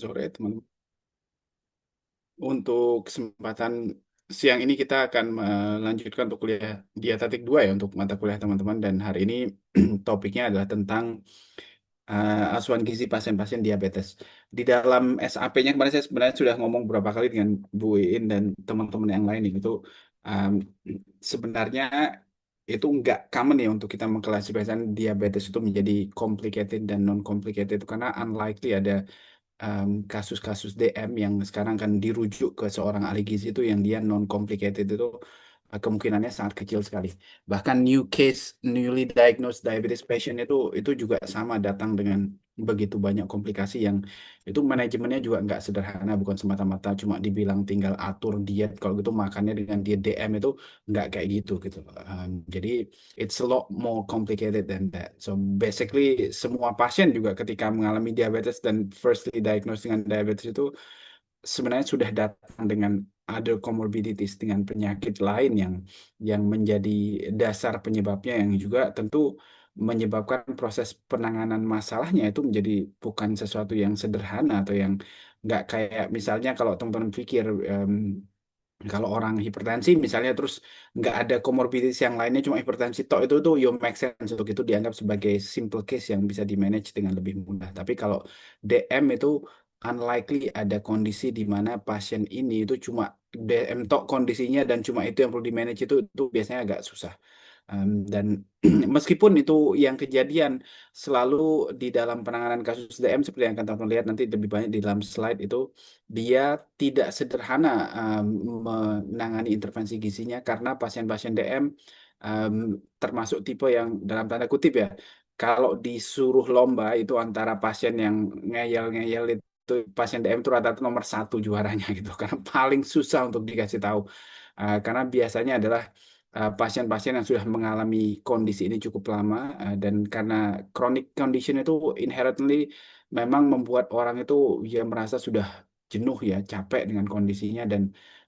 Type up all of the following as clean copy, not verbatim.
sore, teman-teman. Untuk kesempatan siang ini kita akan melanjutkan untuk kuliah dietetik 2 ya untuk mata kuliah teman-teman. Dan hari ini topiknya adalah tentang asuhan gizi pasien-pasien diabetes. Di dalam SAP-nya kemarin saya sebenarnya sudah ngomong beberapa kali dengan Bu Iin dan teman-teman yang lain itu um, sebenarnya itu nggak common ya untuk kita mengklasifikasikan diabetes itu menjadi complicated dan non-complicated itu karena unlikely ada kasus-kasus DM yang sekarang kan dirujuk ke seorang ahli gizi itu yang dia non complicated itu kemungkinannya sangat kecil sekali. Bahkan new case, newly diagnosed diabetes patient itu juga sama datang dengan begitu banyak komplikasi yang itu manajemennya juga nggak sederhana, bukan semata-mata cuma dibilang tinggal atur diet kalau gitu makannya dengan diet DM itu nggak kayak gitu. Jadi it's a lot more complicated than that. So basically semua pasien juga ketika mengalami diabetes dan firstly diagnosed dengan diabetes itu sebenarnya sudah datang dengan other comorbidities dengan penyakit lain yang menjadi dasar penyebabnya yang juga tentu menyebabkan proses penanganan masalahnya itu menjadi bukan sesuatu yang sederhana atau yang nggak kayak misalnya kalau teman-teman pikir kalau orang hipertensi misalnya terus nggak ada komorbiditas yang lainnya cuma hipertensi tok itu tuh you make sense untuk itu dianggap sebagai simple case yang bisa di manage dengan lebih mudah. Tapi kalau DM itu unlikely ada kondisi di mana pasien ini itu cuma DM tok kondisinya dan cuma itu yang perlu di manage itu biasanya agak susah. Dan meskipun itu yang kejadian selalu di dalam penanganan kasus DM seperti yang akan teman-teman lihat nanti lebih banyak di dalam slide itu dia tidak sederhana menangani intervensi gizinya karena pasien-pasien DM um, termasuk tipe yang dalam tanda kutip ya kalau disuruh lomba itu antara pasien yang ngeyel-ngeyel itu pasien DM itu rata-rata nomor satu juaranya gitu karena paling susah untuk dikasih tahu. Karena biasanya adalah pasien-pasien yang sudah mengalami kondisi ini cukup lama dan karena chronic condition itu inherently memang membuat orang itu ya merasa sudah jenuh ya capek dengan kondisinya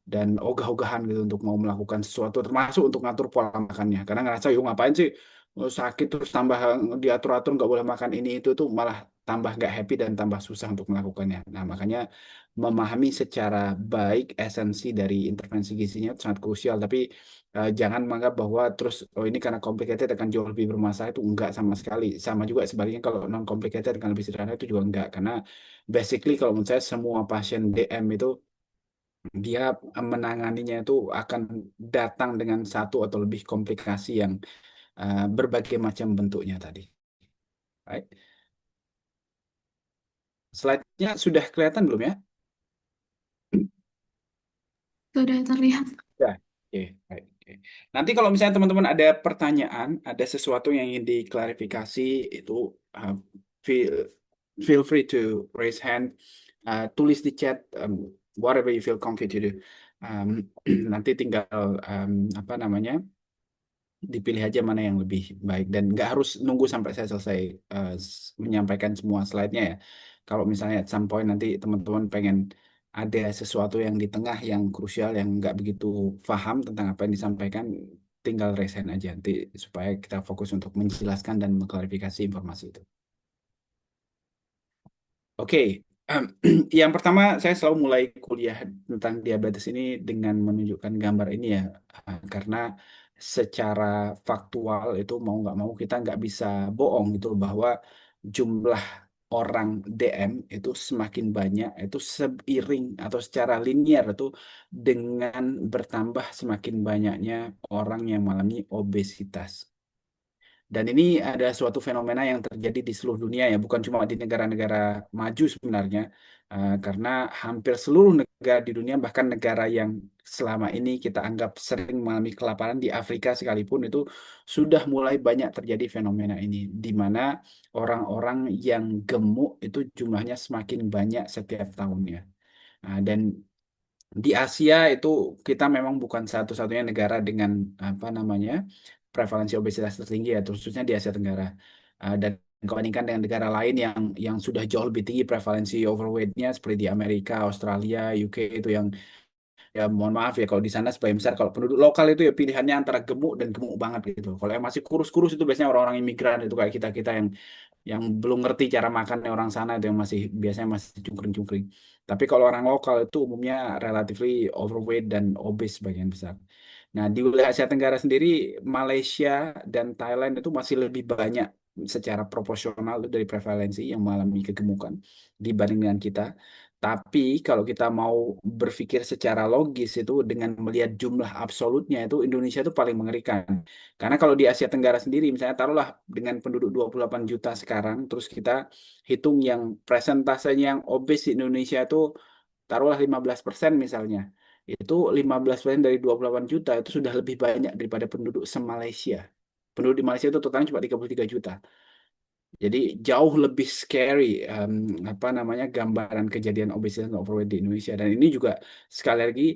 dan ogah-ogahan gitu untuk mau melakukan sesuatu termasuk untuk ngatur pola makannya karena ngerasa yuk ngapain sih. Oh, sakit terus tambah diatur-atur nggak boleh makan ini itu tuh malah tambah nggak happy dan tambah susah untuk melakukannya. Nah makanya memahami secara baik esensi dari intervensi gizinya itu sangat krusial. Tapi jangan menganggap bahwa terus oh ini karena complicated akan jauh lebih bermasalah itu enggak sama sekali. Sama juga sebaliknya kalau non complicated akan lebih sederhana itu juga enggak karena basically kalau menurut saya semua pasien DM itu dia menanganinya itu akan datang dengan satu atau lebih komplikasi yang berbagai macam bentuknya tadi. Baik. Slide-nya sudah kelihatan belum ya? Sudah terlihat. Ya. Oke, baik. Oke. Nanti kalau misalnya teman-teman ada pertanyaan, ada sesuatu yang ingin diklarifikasi, itu uh, feel feel free to raise hand, tulis di chat, whatever you feel comfy to do. Um, nanti tinggal apa namanya dipilih aja mana yang lebih baik dan nggak harus nunggu sampai saya selesai menyampaikan semua slide-nya ya. Kalau misalnya at some point nanti teman-teman pengen ada sesuatu yang di tengah yang krusial yang nggak begitu paham tentang apa yang disampaikan, tinggal resign aja nanti supaya kita fokus untuk menjelaskan dan mengklarifikasi informasi itu. Oke, em, yang pertama saya selalu mulai kuliah tentang diabetes ini dengan menunjukkan gambar ini ya, karena secara faktual itu mau nggak mau kita nggak bisa bohong gitu loh, bahwa jumlah orang DM itu semakin banyak itu seiring atau secara linear itu dengan bertambah semakin banyaknya orang yang mengalami obesitas. Dan ini ada suatu fenomena yang terjadi di seluruh dunia ya, bukan cuma di negara-negara maju sebenarnya. Karena hampir seluruh negara di dunia, bahkan negara yang selama ini kita anggap sering mengalami kelaparan di Afrika sekalipun itu sudah mulai banyak terjadi fenomena ini, di mana orang-orang yang gemuk itu jumlahnya semakin banyak setiap tahunnya. Dan di Asia itu kita memang bukan satu-satunya negara dengan apa namanya prevalensi obesitas tertinggi ya, khususnya di Asia Tenggara. Dan dibandingkan dengan negara lain yang sudah jauh lebih tinggi prevalensi overweightnya seperti di Amerika, Australia, UK itu yang Ya mohon maaf ya kalau di sana sebagian besar kalau penduduk lokal itu ya pilihannya antara gemuk dan gemuk banget gitu. Kalau yang masih kurus-kurus itu biasanya orang-orang imigran itu kayak kita-kita yang belum ngerti cara makannya orang sana itu yang masih biasanya masih cungkring-cungkring. Tapi kalau orang lokal itu umumnya relatively overweight dan obese sebagian besar. Nah, di wilayah Asia Tenggara sendiri, Malaysia dan Thailand itu masih lebih banyak secara proporsional itu dari prevalensi yang mengalami kegemukan dibanding dengan kita. Tapi kalau kita mau berpikir secara logis itu dengan melihat jumlah absolutnya itu Indonesia itu paling mengerikan. Karena kalau di Asia Tenggara sendiri, misalnya taruhlah dengan penduduk 28 juta sekarang, terus kita hitung yang presentasenya yang obes di Indonesia itu taruhlah 15% misalnya. Itu 15% dari 28 juta itu sudah lebih banyak daripada penduduk se-Malaysia. Penduduk di Malaysia itu totalnya cuma 33 juta. Jadi jauh lebih scary apa namanya gambaran kejadian obesitas dan overweight di Indonesia. Dan ini juga sekali lagi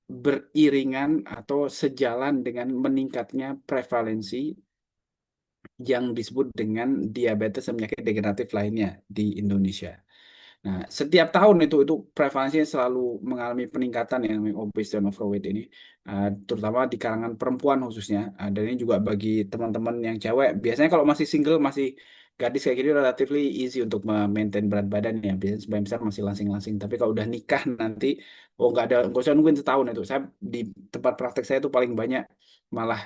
beriringan atau sejalan dengan meningkatnya prevalensi yang disebut dengan diabetes dan penyakit degeneratif lainnya di Indonesia. Nah, setiap tahun itu prevalensinya selalu mengalami peningkatan yang namanya obes dan overweight ini, terutama di kalangan perempuan khususnya. Dan ini juga bagi teman-teman yang cewek. Biasanya kalau masih single, masih gadis kayak gini relatively easy untuk maintain berat badan ya. Biasanya sebagian besar masih langsing-langsing. Tapi kalau udah nikah nanti, oh nggak usah nungguin setahun itu. Saya di tempat praktek saya itu paling banyak malah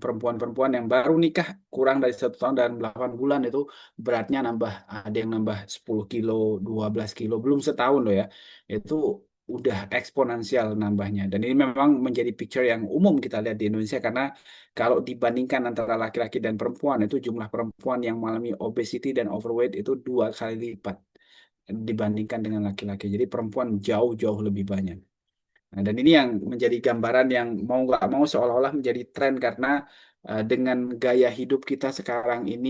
perempuan-perempuan yang baru nikah kurang dari 1 tahun dan 8 bulan itu beratnya nambah, ada yang nambah 10 kilo, 12 kilo, belum setahun loh ya. Itu udah eksponensial nambahnya. Dan ini memang menjadi picture yang umum kita lihat di Indonesia karena kalau dibandingkan antara laki-laki dan perempuan, itu jumlah perempuan yang mengalami obesity dan overweight itu 2 kali lipat dibandingkan dengan laki-laki. Jadi perempuan jauh-jauh lebih banyak. Nah, dan ini yang menjadi gambaran yang mau nggak mau seolah-olah menjadi tren karena dengan gaya hidup kita sekarang ini,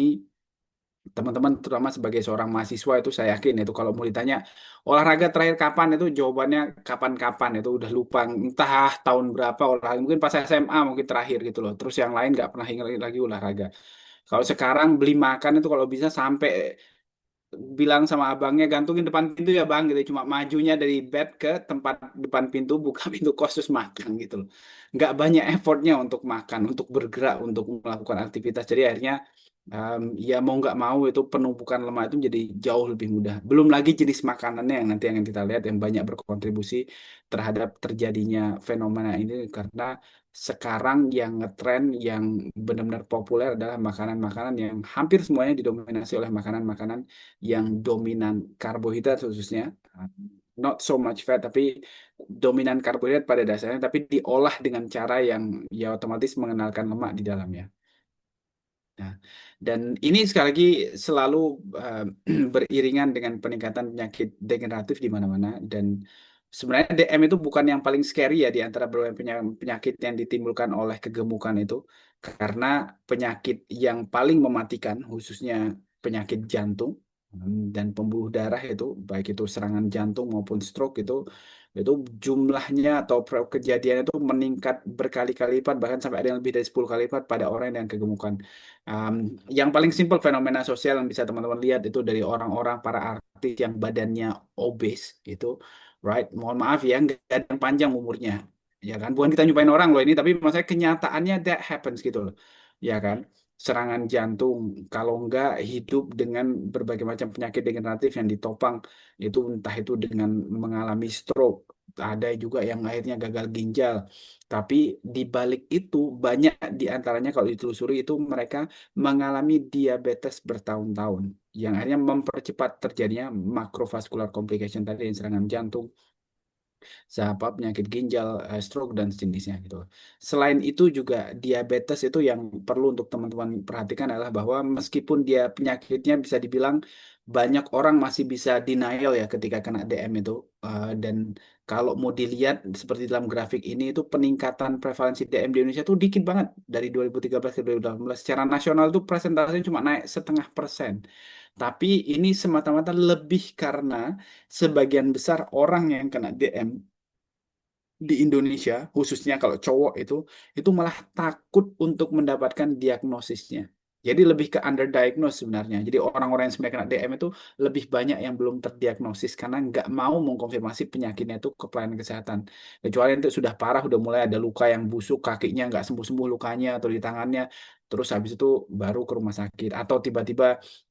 teman-teman terutama sebagai seorang mahasiswa itu saya yakin itu kalau mau ditanya olahraga terakhir kapan itu jawabannya kapan-kapan itu udah lupa entah tahun berapa olahraga mungkin pas SMA mungkin terakhir gitu loh terus yang lain nggak pernah ingat lagi olahraga. Kalau sekarang beli makan itu kalau bisa sampai bilang sama abangnya gantungin depan pintu ya bang gitu cuma majunya dari bed ke tempat depan pintu buka pintu kos terus makan gitu loh nggak banyak effortnya untuk makan untuk bergerak untuk melakukan aktivitas jadi akhirnya ya mau nggak mau itu penumpukan lemak itu jadi jauh lebih mudah belum lagi jenis makanannya yang nanti yang kita lihat yang banyak berkontribusi terhadap terjadinya fenomena ini karena sekarang yang ngetren yang benar-benar populer adalah makanan-makanan yang hampir semuanya didominasi oleh makanan-makanan yang dominan karbohidrat khususnya, not so much fat, tapi dominan karbohidrat pada dasarnya, tapi diolah dengan cara yang ya otomatis mengenalkan lemak di dalamnya. Nah, dan ini sekali lagi selalu eh, beriringan dengan peningkatan penyakit degeneratif di mana-mana dan sebenarnya DM itu bukan yang paling scary ya di antara berbagai penyakit yang ditimbulkan oleh kegemukan itu karena penyakit yang paling mematikan khususnya penyakit jantung dan pembuluh darah itu baik itu serangan jantung maupun stroke itu jumlahnya atau kejadian itu meningkat berkali-kali lipat bahkan sampai ada yang lebih dari 10 kali lipat pada orang yang kegemukan. Um, yang paling simpel fenomena sosial yang bisa teman-teman lihat itu dari orang-orang para artis yang badannya obes itu, right? Mohon maaf ya, nggak ada yang panjang umurnya, ya kan? Bukan kita nyumpain orang loh ini, tapi maksudnya kenyataannya that happens gitu loh, ya kan? Serangan jantung, kalau nggak hidup dengan berbagai macam penyakit degeneratif yang ditopang itu entah itu dengan mengalami stroke, ada juga yang akhirnya gagal ginjal. Tapi di balik itu banyak di antaranya kalau ditelusuri itu mereka mengalami diabetes bertahun-tahun yang akhirnya mempercepat terjadinya macrovascular complication tadi yang serangan jantung, siapa penyakit ginjal, stroke dan sejenisnya gitu. Selain itu juga diabetes itu yang perlu untuk teman-teman perhatikan adalah bahwa meskipun dia penyakitnya bisa dibilang banyak orang masih bisa denial ya ketika kena DM itu. Dan kalau mau dilihat seperti dalam grafik ini itu peningkatan prevalensi DM di Indonesia itu dikit banget dari 2013 ke 2018. Secara nasional itu presentasenya cuma naik 0,5%. Tapi ini semata-mata lebih karena sebagian besar orang yang kena DM di Indonesia, khususnya kalau cowok itu malah takut untuk mendapatkan diagnosisnya. Jadi lebih ke underdiagnosed sebenarnya. Jadi orang-orang yang sebenarnya kena DM itu lebih banyak yang belum terdiagnosis karena nggak mau mengkonfirmasi penyakitnya itu ke pelayanan kesehatan. Kecuali itu sudah parah, udah mulai ada luka yang busuk, kakinya nggak sembuh-sembuh lukanya atau di tangannya, terus habis itu baru ke rumah sakit. Atau tiba-tiba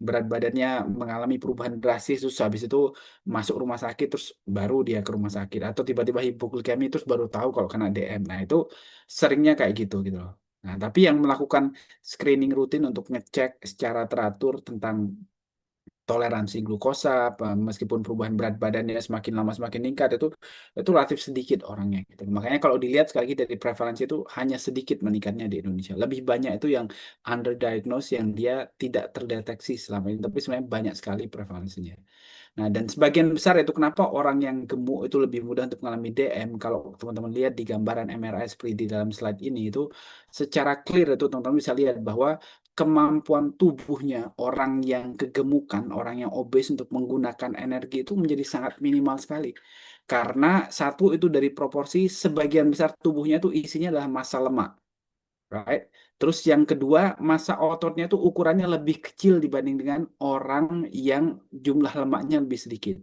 berat badannya mengalami perubahan drastis, terus habis itu masuk rumah sakit, terus baru dia ke rumah sakit. Atau tiba-tiba hipoglikemi, terus baru tahu kalau kena DM. Nah itu seringnya kayak gitu gitu loh. Nah, tapi yang melakukan screening rutin untuk ngecek secara teratur tentang toleransi glukosa, meskipun perubahan berat badannya semakin lama semakin meningkat itu relatif sedikit orangnya gitu. Makanya kalau dilihat sekali lagi dari prevalensi itu hanya sedikit meningkatnya di Indonesia. Lebih banyak itu yang underdiagnosed yang dia tidak terdeteksi selama ini, tapi sebenarnya banyak sekali prevalensinya. Nah, dan sebagian besar itu kenapa orang yang gemuk itu lebih mudah untuk mengalami DM. Kalau teman-teman lihat di gambaran MRI seperti di dalam slide ini itu secara clear itu teman-teman bisa lihat bahwa kemampuan tubuhnya orang yang kegemukan, orang yang obes untuk menggunakan energi itu menjadi sangat minimal sekali. Karena satu itu dari proporsi sebagian besar tubuhnya itu isinya adalah massa lemak. Right. Terus yang kedua, massa ototnya itu ukurannya lebih kecil dibanding dengan orang yang jumlah lemaknya lebih sedikit.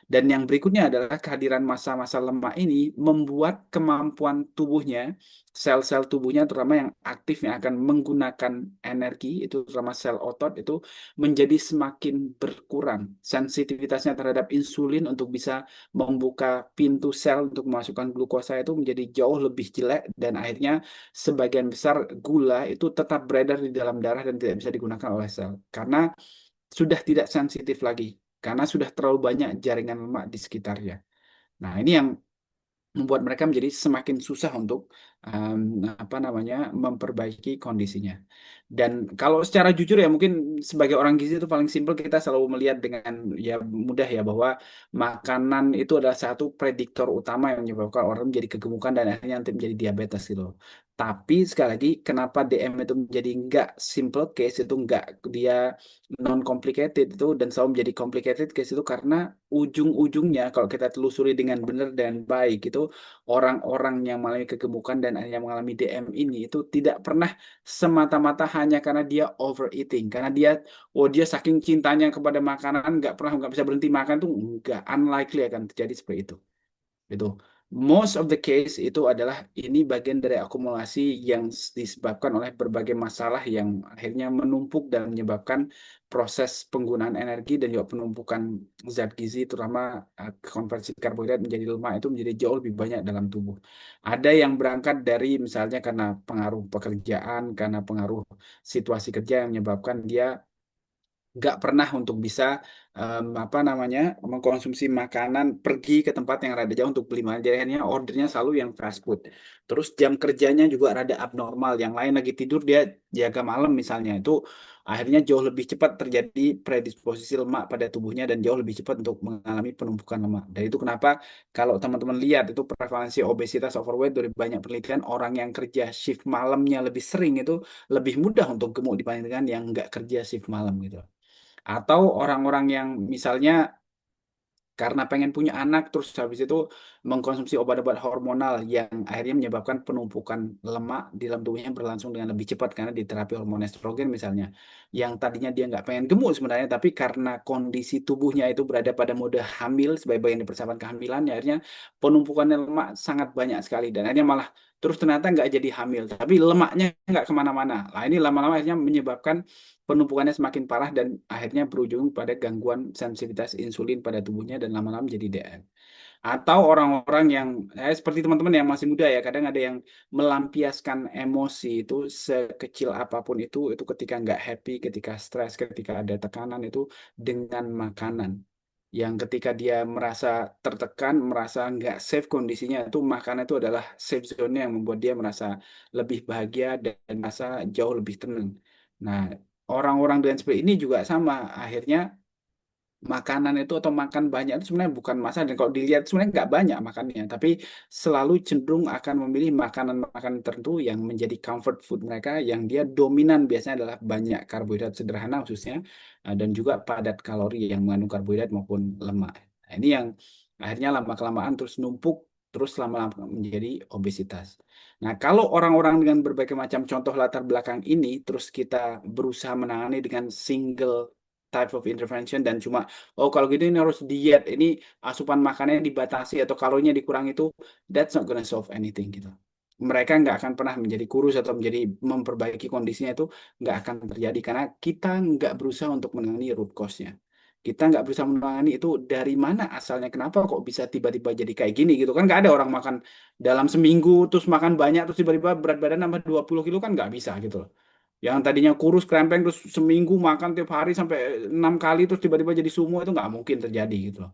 Dan yang berikutnya adalah kehadiran massa-massa lemak ini membuat kemampuan tubuhnya, sel-sel tubuhnya terutama yang aktif yang akan menggunakan energi, itu terutama sel otot itu menjadi semakin berkurang. Sensitivitasnya terhadap insulin untuk bisa membuka pintu sel untuk memasukkan glukosa itu menjadi jauh lebih jelek dan akhirnya sebagian besar gula itu tetap beredar di dalam darah dan tidak bisa digunakan oleh sel. Karena sudah tidak sensitif lagi karena sudah terlalu banyak jaringan lemak di sekitarnya. Nah, ini yang membuat mereka menjadi semakin susah untuk em, apa namanya memperbaiki kondisinya. Dan kalau secara jujur ya mungkin sebagai orang gizi itu paling simpel kita selalu melihat dengan ya mudah ya bahwa makanan itu adalah satu prediktor utama yang menyebabkan orang menjadi kegemukan dan akhirnya nanti menjadi diabetes gitu. Tapi sekali lagi kenapa DM itu menjadi nggak simple case itu nggak dia non complicated itu dan selalu menjadi complicated case itu karena ujung-ujungnya kalau kita telusuri dengan benar dan baik itu orang-orang yang mengalami kegemukan dan yang mengalami DM ini itu tidak pernah semata-mata hanya karena dia overeating, karena dia saking cintanya kepada makanan nggak bisa berhenti makan tuh nggak unlikely akan terjadi seperti itu. Itu most of the case itu adalah ini bagian dari akumulasi yang disebabkan oleh berbagai masalah yang akhirnya menumpuk dan menyebabkan proses penggunaan energi dan juga penumpukan zat gizi terutama konversi karbohidrat menjadi lemak itu menjadi jauh lebih banyak dalam tubuh. Ada yang berangkat dari misalnya karena pengaruh pekerjaan, karena pengaruh situasi kerja yang menyebabkan dia nggak pernah untuk bisa apa namanya mengkonsumsi makanan pergi ke tempat yang rada jauh untuk beli makanan. Jadi akhirnya ordernya selalu yang fast food. Terus jam kerjanya juga rada abnormal. Yang lain lagi tidur dia jaga malam misalnya itu akhirnya jauh lebih cepat terjadi predisposisi lemak pada tubuhnya dan jauh lebih cepat untuk mengalami penumpukan lemak. Dan itu kenapa kalau teman-teman lihat itu prevalensi obesitas overweight dari banyak penelitian orang yang kerja shift malamnya lebih sering itu lebih mudah untuk gemuk dibandingkan yang nggak kerja shift malam gitu. Atau orang-orang yang misalnya karena pengen punya anak terus habis itu mengkonsumsi obat-obat hormonal yang akhirnya menyebabkan penumpukan lemak di dalam tubuhnya berlangsung dengan lebih cepat karena diterapi hormon estrogen misalnya yang tadinya dia nggak pengen gemuk sebenarnya tapi karena kondisi tubuhnya itu berada pada mode hamil sebagai bagian dari persiapan kehamilan ya akhirnya penumpukan lemak sangat banyak sekali dan akhirnya malah terus ternyata nggak jadi hamil tapi lemaknya nggak kemana-mana. Nah ini lama-lama akhirnya menyebabkan penumpukannya semakin parah dan akhirnya berujung pada gangguan sensitivitas insulin pada tubuhnya dan lama-lama jadi DM. Atau orang-orang yang seperti teman-teman yang masih muda ya, kadang ada yang melampiaskan emosi itu sekecil apapun itu ketika nggak happy, ketika stres, ketika ada tekanan itu dengan makanan. Yang ketika dia merasa tertekan, merasa nggak safe kondisinya, itu makanan itu adalah safe zone yang membuat dia merasa lebih bahagia dan merasa jauh lebih tenang. Nah, orang-orang dengan seperti ini juga sama. Akhirnya makanan itu atau makan banyak itu sebenarnya bukan masalah. Dan kalau dilihat sebenarnya nggak banyak makannya. Tapi selalu cenderung akan memilih makanan-makanan tertentu yang menjadi comfort food mereka. Yang dia dominan biasanya adalah banyak karbohidrat sederhana khususnya. Dan juga padat kalori yang mengandung karbohidrat maupun lemak. Nah, ini yang akhirnya lama-kelamaan terus numpuk. terus lama-lama menjadi obesitas. Nah, kalau orang-orang dengan berbagai macam contoh latar belakang ini, terus kita berusaha menangani dengan single type of intervention dan cuma, oh kalau gitu ini harus diet, ini asupan makanannya dibatasi atau kalorinya dikurangi itu, that's not gonna solve anything gitu. Mereka nggak akan pernah menjadi kurus atau menjadi memperbaiki kondisinya itu nggak akan terjadi karena kita nggak berusaha untuk menangani root cause-nya. Kita nggak berusaha menangani itu dari mana asalnya, kenapa kok bisa tiba-tiba jadi kayak gini gitu kan. Nggak ada orang makan dalam seminggu terus makan banyak terus tiba-tiba berat badan nambah 20 kilo kan nggak bisa gitu loh. Yang tadinya kurus krempeng terus seminggu makan tiap hari sampai 6 kali terus tiba-tiba jadi sumo itu nggak mungkin terjadi gitu loh.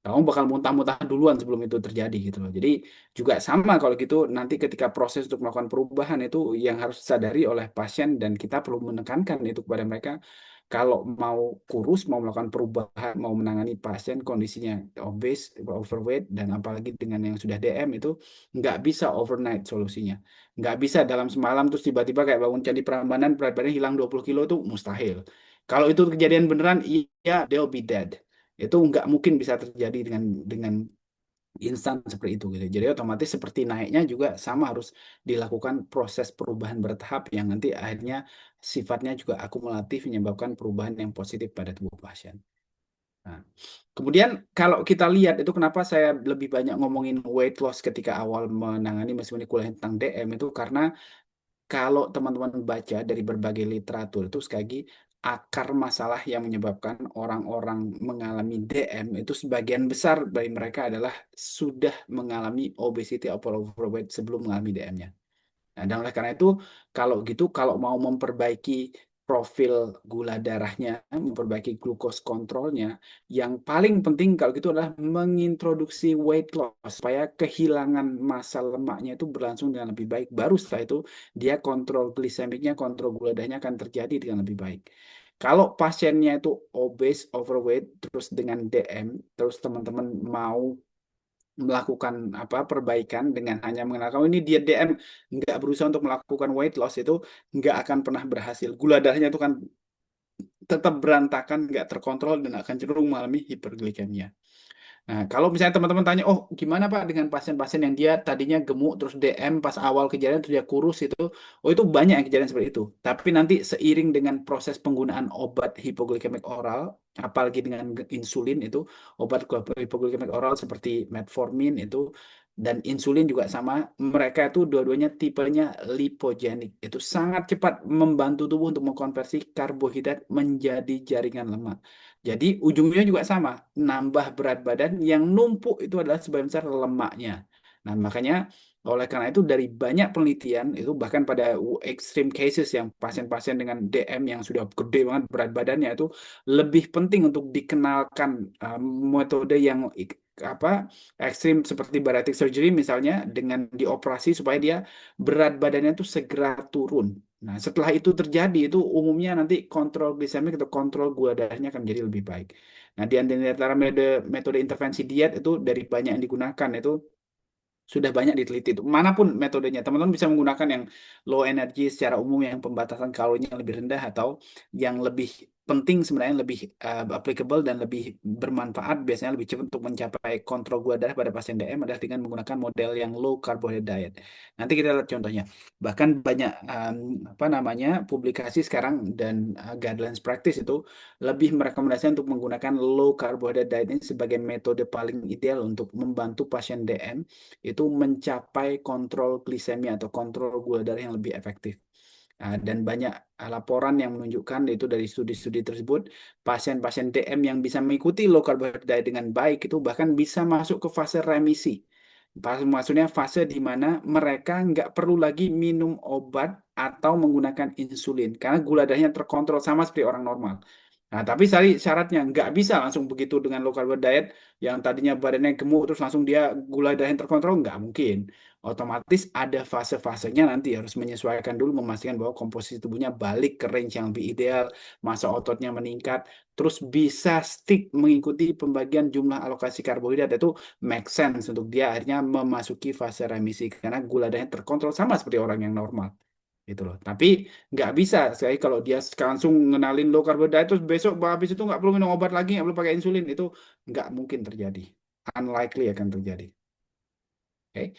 Kamu bakal muntah-muntah duluan sebelum itu terjadi gitu loh. Jadi juga sama kalau gitu nanti ketika proses untuk melakukan perubahan itu yang harus disadari oleh pasien dan kita perlu menekankan itu kepada mereka. Kalau mau kurus, mau melakukan perubahan, mau menangani pasien kondisinya obese, overweight, dan apalagi dengan yang sudah DM itu nggak bisa overnight solusinya. Nggak bisa dalam semalam terus tiba-tiba kayak bangun Candi Prambanan berat badannya hilang 20 kilo itu mustahil. Kalau itu kejadian beneran, iya, they'll be dead. Itu nggak mungkin bisa terjadi dengan instan seperti itu gitu. Jadi otomatis seperti naiknya juga sama harus dilakukan proses perubahan bertahap yang nanti akhirnya sifatnya juga akumulatif menyebabkan perubahan yang positif pada tubuh pasien. Nah, kemudian kalau kita lihat itu kenapa saya lebih banyak ngomongin weight loss ketika awal menangani meskipun ini kuliah tentang DM itu karena kalau teman-teman baca dari berbagai literatur itu sekali lagi akar masalah yang menyebabkan orang-orang mengalami DM itu sebagian besar dari mereka adalah sudah mengalami obesity atau overweight sebelum mengalami DM-nya. Nah, dan oleh karena itu, kalau gitu, kalau mau memperbaiki profil gula darahnya, memperbaiki glucose kontrolnya, yang paling penting kalau gitu adalah mengintroduksi weight loss supaya kehilangan massa lemaknya itu berlangsung dengan lebih baik. Baru setelah itu dia kontrol glisemiknya, kontrol gula darahnya akan terjadi dengan lebih baik. Kalau pasiennya itu obese, overweight, terus dengan DM, terus teman-teman mau melakukan apa perbaikan dengan hanya mengenalkan oh, ini dia DM nggak berusaha untuk melakukan weight loss itu nggak akan pernah berhasil. Gula darahnya itu kan tetap berantakan, nggak terkontrol dan akan cenderung mengalami hiperglikemia. Nah, kalau misalnya teman-teman tanya, oh gimana Pak dengan pasien-pasien yang dia tadinya gemuk terus DM pas awal kejadian terus dia kurus itu, oh itu banyak yang kejadian seperti itu. Tapi nanti seiring dengan proses penggunaan obat hipoglikemik oral, apalagi dengan insulin itu, obat hipoglikemik oral seperti metformin itu dan insulin juga sama, mereka itu dua-duanya tipenya lipogenik. Itu sangat cepat membantu tubuh untuk mengkonversi karbohidrat menjadi jaringan lemak. Jadi ujungnya juga sama, nambah berat badan yang numpuk itu adalah sebagian besar lemaknya. Nah, makanya oleh karena itu dari banyak penelitian itu bahkan pada extreme cases yang pasien-pasien dengan DM yang sudah gede banget berat badannya itu lebih penting untuk dikenalkan metode yang apa ekstrim seperti bariatric surgery misalnya dengan dioperasi supaya dia berat badannya itu segera turun. Nah, setelah itu terjadi, itu umumnya nanti kontrol glisemik atau kontrol gula darahnya akan menjadi lebih baik. Nah, di antara metode intervensi diet itu dari banyak yang digunakan itu sudah banyak diteliti itu. Manapun metodenya, teman-teman bisa menggunakan yang low energy secara umum yang pembatasan kalorinya lebih rendah atau yang lebih penting sebenarnya lebih applicable dan lebih bermanfaat biasanya lebih cepat untuk mencapai kontrol gula darah pada pasien DM adalah dengan menggunakan model yang low carbohydrate diet. Nanti kita lihat contohnya. Bahkan banyak apa namanya publikasi sekarang dan guidelines practice itu lebih merekomendasikan untuk menggunakan low carbohydrate diet ini sebagai metode paling ideal untuk membantu pasien DM itu mencapai kontrol glisemi atau kontrol gula darah yang lebih efektif. Dan banyak laporan yang menunjukkan itu dari studi-studi tersebut, pasien-pasien DM yang bisa mengikuti low carbohydrate diet dengan baik itu bahkan bisa masuk ke fase remisi. Maksudnya fase di mana mereka nggak perlu lagi minum obat atau menggunakan insulin karena gula darahnya terkontrol sama seperti orang normal. Nah, tapi syaratnya nggak bisa langsung begitu dengan low carb diet yang tadinya badannya gemuk terus langsung dia gula darahnya terkontrol nggak mungkin. Otomatis ada fase-fasenya nanti harus menyesuaikan dulu memastikan bahwa komposisi tubuhnya balik ke range yang lebih ideal, massa ototnya meningkat, terus bisa stick mengikuti pembagian jumlah alokasi karbohidrat itu make sense untuk dia akhirnya memasuki fase remisi karena gula darahnya terkontrol sama seperti orang yang normal gitu loh. Tapi nggak bisa saya kalau dia langsung ngenalin low carbohydrate terus besok habis itu nggak perlu minum obat lagi, nggak perlu pakai insulin itu nggak mungkin terjadi. Unlikely akan terjadi. Oke.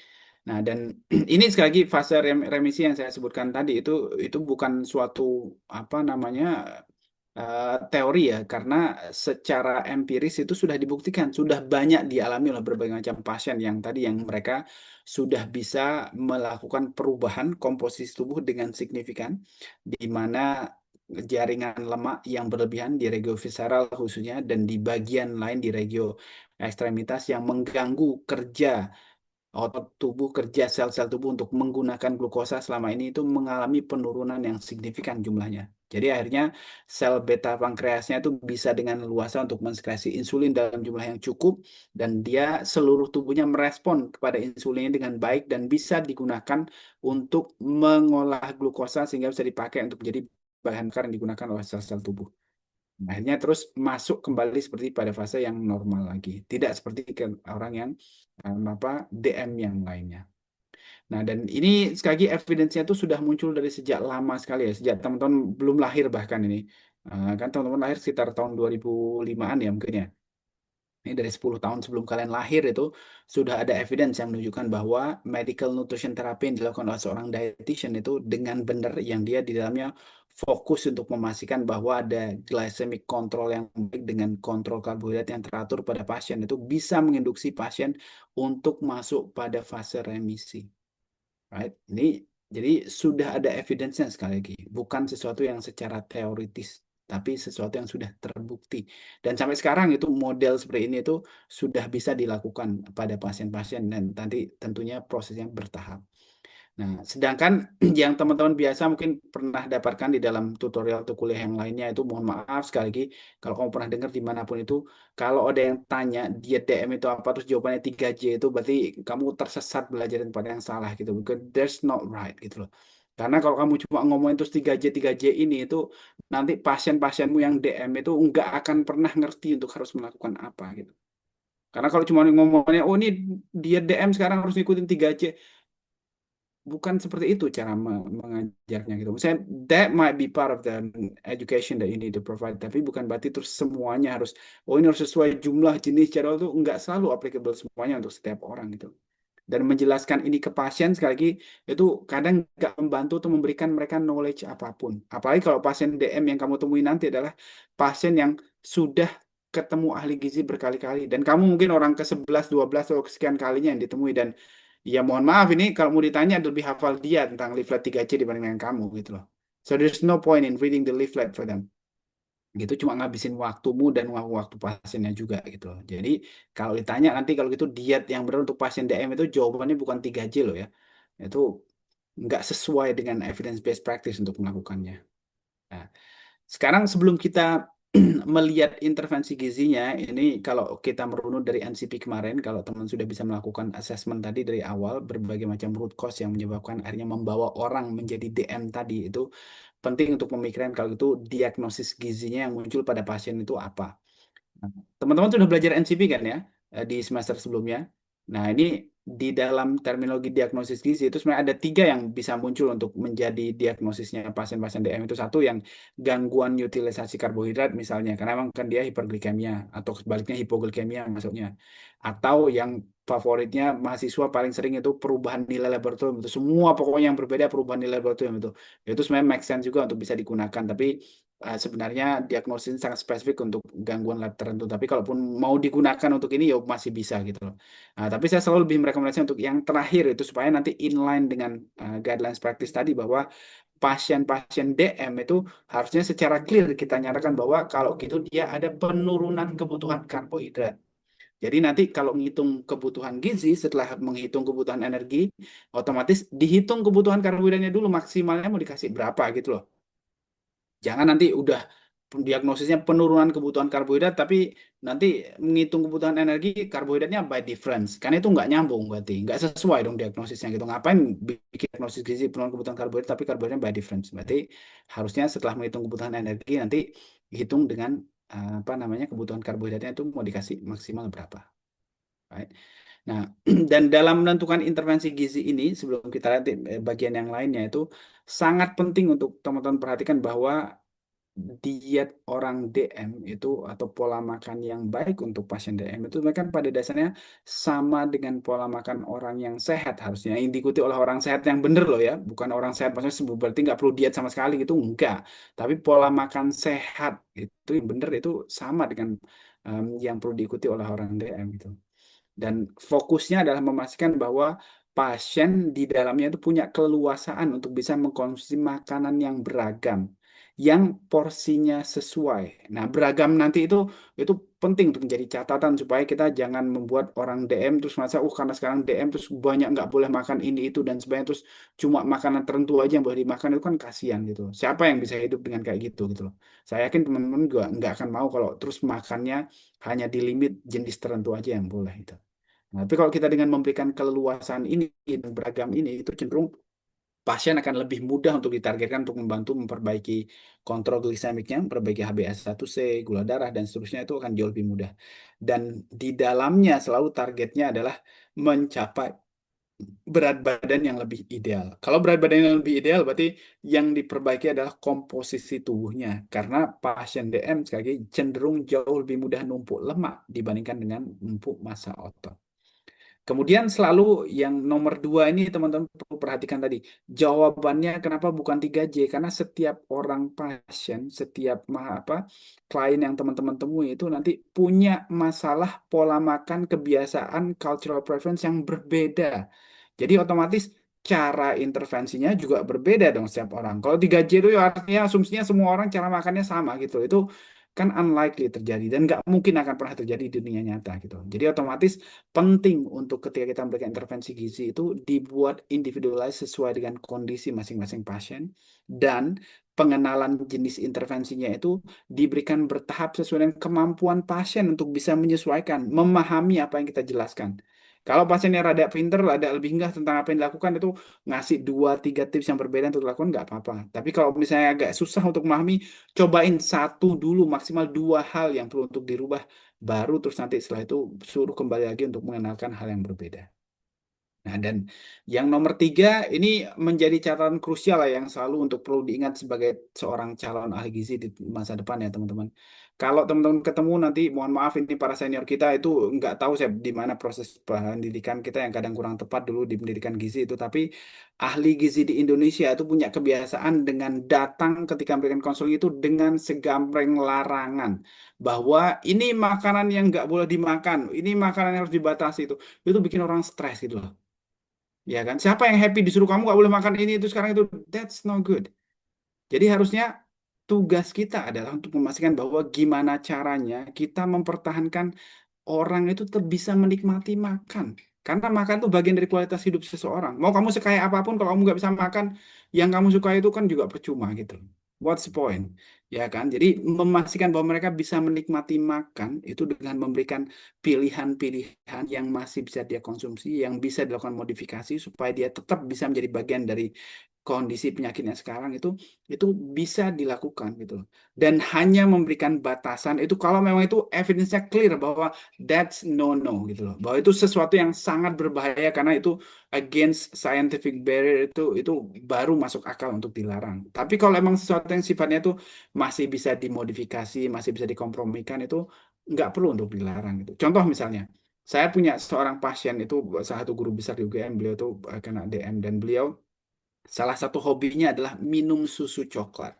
Nah, dan ini sekali lagi fase remisi yang saya sebutkan tadi itu bukan suatu apa namanya teori ya, karena secara empiris itu sudah dibuktikan, sudah banyak dialami oleh berbagai macam pasien yang tadi yang mereka sudah bisa melakukan perubahan komposisi tubuh dengan signifikan, di mana jaringan lemak yang berlebihan di regio visceral khususnya dan di bagian lain di regio ekstremitas yang mengganggu kerja otot tubuh kerja sel-sel tubuh untuk menggunakan glukosa selama ini itu mengalami penurunan yang signifikan jumlahnya. Jadi akhirnya sel beta pankreasnya itu bisa dengan leluasa untuk mensekresi insulin dalam jumlah yang cukup dan dia seluruh tubuhnya merespon kepada insulinnya dengan baik dan bisa digunakan untuk mengolah glukosa sehingga bisa dipakai untuk menjadi bahan bakar yang digunakan oleh sel-sel tubuh. Akhirnya terus masuk kembali seperti pada fase yang normal lagi. Tidak seperti ke orang yang DM yang lainnya. Nah, dan ini sekali lagi evidence-nya itu sudah muncul dari sejak lama sekali ya, sejak teman-teman belum lahir bahkan ini. Kan teman-teman lahir sekitar tahun 2005-an ya mungkin ya. Ini dari 10 tahun sebelum kalian lahir itu sudah ada evidence yang menunjukkan bahwa medical nutrition therapy yang dilakukan oleh seorang dietitian itu dengan benar yang dia di dalamnya fokus untuk memastikan bahwa ada glycemic control yang baik dengan kontrol karbohidrat yang teratur pada pasien itu bisa menginduksi pasien untuk masuk pada fase remisi. Right? Ini jadi sudah ada evidence-nya sekali lagi, bukan sesuatu yang secara teoritis, tapi sesuatu yang sudah terbukti. Dan sampai sekarang itu model seperti ini itu sudah bisa dilakukan pada pasien-pasien dan nanti tentunya prosesnya bertahap. Nah, sedangkan yang teman-teman biasa mungkin pernah dapatkan di dalam tutorial atau kuliah yang lainnya itu mohon maaf sekali lagi kalau kamu pernah dengar dimanapun itu kalau ada yang tanya diet DM itu apa terus jawabannya 3J itu berarti kamu tersesat belajar di tempat yang salah gitu. Because that's not right gitu loh. Karena kalau kamu cuma ngomongin terus 3J ini itu nanti pasien-pasienmu yang DM itu nggak akan pernah ngerti untuk harus melakukan apa gitu. Karena kalau cuma ngomongnya, oh ini dia DM sekarang harus ngikutin 3J, bukan seperti itu cara mengajarnya gitu. Misalnya that might be part of the education that you need to provide, tapi bukan berarti terus semuanya harus oh ini harus sesuai jumlah jenis jadwal itu nggak selalu applicable semuanya untuk setiap orang gitu. Dan menjelaskan ini ke pasien sekali lagi itu kadang nggak membantu untuk memberikan mereka knowledge apapun. Apalagi kalau pasien DM yang kamu temui nanti adalah pasien yang sudah ketemu ahli gizi berkali-kali dan kamu mungkin orang ke-11, 12 atau kesekian kalinya yang ditemui dan ya mohon maaf ini kalau mau ditanya lebih hafal dia tentang leaflet 3C dibandingkan kamu gitu loh. So there's no point in reading the leaflet for them. Gitu cuma ngabisin waktumu dan waktu pasiennya juga gitu loh. Jadi kalau ditanya nanti kalau gitu diet yang benar untuk pasien DM itu jawabannya bukan 3J loh ya. Itu nggak sesuai dengan evidence based practice untuk melakukannya. Nah, sekarang sebelum kita melihat intervensi gizinya, ini kalau kita merunut dari NCP kemarin, kalau teman sudah bisa melakukan assessment tadi dari awal, berbagai macam root cause yang menyebabkan akhirnya membawa orang menjadi DM tadi, itu penting untuk memikirkan kalau itu diagnosis gizinya yang muncul pada pasien itu apa. Nah, teman-teman sudah belajar NCP kan ya di semester sebelumnya. Nah, ini di dalam terminologi diagnosis gizi itu sebenarnya ada tiga yang bisa muncul untuk menjadi diagnosisnya pasien-pasien DM itu satu yang gangguan utilisasi karbohidrat misalnya karena memang kan dia hiperglikemia atau sebaliknya hipoglikemia maksudnya atau yang favoritnya mahasiswa paling sering itu perubahan nilai laboratorium itu semua pokoknya yang berbeda perubahan nilai laboratorium itu sebenarnya make sense juga untuk bisa digunakan tapi sebenarnya diagnosis ini sangat spesifik untuk gangguan lab tertentu. Tapi kalaupun mau digunakan untuk ini ya masih bisa gitu loh. Nah, tapi saya selalu lebih merekomendasikan untuk yang terakhir itu supaya nanti inline dengan guidelines praktis tadi bahwa pasien-pasien DM itu harusnya secara clear kita nyatakan bahwa kalau gitu dia ada penurunan kebutuhan karbohidrat. Jadi nanti kalau menghitung kebutuhan gizi setelah menghitung kebutuhan energi, otomatis dihitung kebutuhan karbohidratnya dulu maksimalnya mau dikasih berapa gitu loh. Jangan nanti udah diagnosisnya penurunan kebutuhan karbohidrat, tapi nanti menghitung kebutuhan energi karbohidratnya by difference. Kan itu nggak nyambung berarti, nggak sesuai dong diagnosisnya gitu. Ngapain bikin diagnosis gizi penurunan kebutuhan karbohidrat, tapi karbohidratnya by difference. Berarti harusnya setelah menghitung kebutuhan energi nanti hitung dengan apa namanya kebutuhan karbohidratnya itu mau dikasih maksimal berapa. Right? Nah, dan dalam menentukan intervensi gizi ini, sebelum kita lihat bagian yang lainnya itu sangat penting untuk teman-teman perhatikan bahwa diet orang DM itu atau pola makan yang baik untuk pasien DM itu mereka pada dasarnya sama dengan pola makan orang yang sehat harusnya yang diikuti oleh orang sehat yang bener loh ya, bukan orang sehat maksudnya berarti nggak perlu diet sama sekali gitu enggak, tapi pola makan sehat itu yang bener itu sama dengan yang perlu diikuti oleh orang DM gitu. Dan fokusnya adalah memastikan bahwa pasien di dalamnya itu punya keleluasaan untuk bisa mengkonsumsi makanan yang beragam, yang porsinya sesuai. Nah, beragam nanti itu penting untuk menjadi catatan supaya kita jangan membuat orang DM terus merasa, karena sekarang DM terus banyak nggak boleh makan ini itu dan sebagainya terus cuma makanan tertentu aja yang boleh dimakan itu kan kasihan gitu. Siapa yang bisa hidup dengan kayak gitu gitu loh. Saya yakin teman-teman juga nggak akan mau kalau terus makannya hanya di limit jenis tertentu aja yang boleh itu. Nah, tapi kalau kita dengan memberikan keleluasaan ini dan beragam ini, itu cenderung pasien akan lebih mudah untuk ditargetkan untuk membantu memperbaiki kontrol glisemiknya, memperbaiki HbA1c, gula darah, dan seterusnya itu akan jauh lebih mudah. Dan di dalamnya selalu targetnya adalah mencapai berat badan yang lebih ideal. Kalau berat badan yang lebih ideal, berarti yang diperbaiki adalah komposisi tubuhnya. Karena pasien DM sekali lagi cenderung jauh lebih mudah numpuk lemak dibandingkan dengan numpuk massa otot. Kemudian selalu yang nomor dua ini teman-teman perlu perhatikan tadi. Jawabannya kenapa bukan 3J? Karena setiap orang pasien, setiap klien yang teman-teman temui itu nanti punya masalah pola makan, kebiasaan, cultural preference yang berbeda. Jadi otomatis cara intervensinya juga berbeda dong setiap orang. Kalau 3J itu ya artinya asumsinya semua orang cara makannya sama gitu. Itu kan unlikely terjadi dan nggak mungkin akan pernah terjadi di dunia nyata gitu. Jadi otomatis penting untuk ketika kita memberikan intervensi gizi itu dibuat individualis sesuai dengan kondisi masing-masing pasien dan pengenalan jenis intervensinya itu diberikan bertahap sesuai dengan kemampuan pasien untuk bisa menyesuaikan, memahami apa yang kita jelaskan. Kalau pasiennya rada pinter, rada lebih enggak tentang apa yang dilakukan itu ngasih dua tiga tips yang berbeda untuk dilakukan nggak apa-apa. Tapi kalau misalnya agak susah untuk memahami, cobain satu dulu maksimal dua hal yang perlu untuk dirubah baru terus nanti setelah itu suruh kembali lagi untuk mengenalkan hal yang berbeda. Nah, dan yang nomor tiga ini menjadi catatan krusial lah yang selalu untuk perlu diingat sebagai seorang calon ahli gizi di masa depan ya teman-teman. Kalau teman-teman ketemu nanti, mohon maaf ini para senior kita itu nggak tahu saya di mana proses pendidikan kita yang kadang kurang tepat dulu di pendidikan gizi itu. Tapi ahli gizi di Indonesia itu punya kebiasaan dengan datang ketika memberikan konseling itu dengan segambreng larangan bahwa ini makanan yang nggak boleh dimakan, ini makanan yang harus dibatasi itu bikin orang stres gitu loh. Ya kan? Siapa yang happy disuruh kamu nggak boleh makan ini itu sekarang itu that's no good. Jadi harusnya tugas kita adalah untuk memastikan bahwa gimana caranya kita mempertahankan orang itu tetap bisa menikmati makan. Karena makan itu bagian dari kualitas hidup seseorang. Mau kamu sekaya apapun, kalau kamu nggak bisa makan, yang kamu suka itu kan juga percuma gitu. What's the point? Ya kan? Jadi memastikan bahwa mereka bisa menikmati makan itu dengan memberikan pilihan-pilihan yang masih bisa dia konsumsi, yang bisa dilakukan modifikasi supaya dia tetap bisa menjadi bagian dari kondisi penyakitnya sekarang itu bisa dilakukan gitu. Dan hanya memberikan batasan itu kalau memang itu evidence-nya clear bahwa that's no gitu loh. Bahwa itu sesuatu yang sangat berbahaya karena itu against scientific barrier itu baru masuk akal untuk dilarang. Tapi kalau emang sesuatu yang sifatnya itu masih bisa dimodifikasi, masih bisa dikompromikan itu nggak perlu untuk dilarang gitu. Contoh misalnya, saya punya seorang pasien itu salah satu guru besar di UGM, beliau tuh kena DM dan beliau salah satu hobinya adalah minum susu coklat,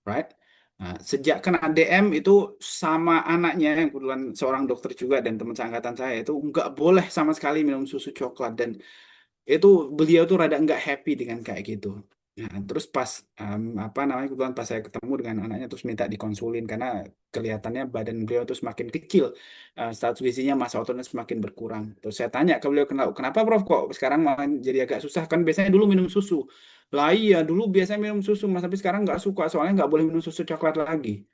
right? Nah, sejak kena DM itu sama anaknya yang kebetulan seorang dokter juga dan teman seangkatan saya itu nggak boleh sama sekali minum susu coklat dan itu beliau tuh rada nggak happy dengan kayak gitu. Nah, terus pas apa namanya kebetulan pas saya ketemu dengan anaknya terus minta dikonsulin karena kelihatannya badan beliau tuh semakin kecil, status gizinya massa ototnya semakin berkurang. Terus saya tanya ke beliau kenapa Prof kok sekarang malah jadi agak susah kan biasanya dulu minum susu. Lah iya dulu biasanya minum susu mas tapi sekarang nggak suka soalnya nggak boleh minum susu coklat lagi.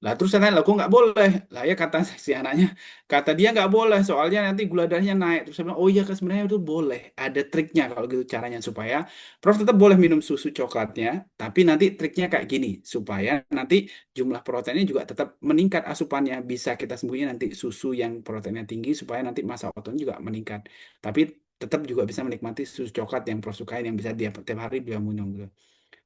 Lah terus saya tanya, lah kok nggak boleh? Lah ya kata si anaknya, kata dia nggak boleh soalnya nanti gula darahnya naik. Terus saya bilang, oh iya kan sebenarnya itu boleh. Ada triknya kalau gitu caranya supaya Prof tetap boleh minum susu coklatnya, tapi nanti triknya kayak gini supaya nanti jumlah proteinnya juga tetap meningkat asupannya. Bisa kita sembunyi nanti susu yang proteinnya tinggi supaya nanti massa ototnya juga meningkat. Tapi tetap juga bisa menikmati susu coklat yang Prof sukain yang bisa dia tiap hari dia minum gitu.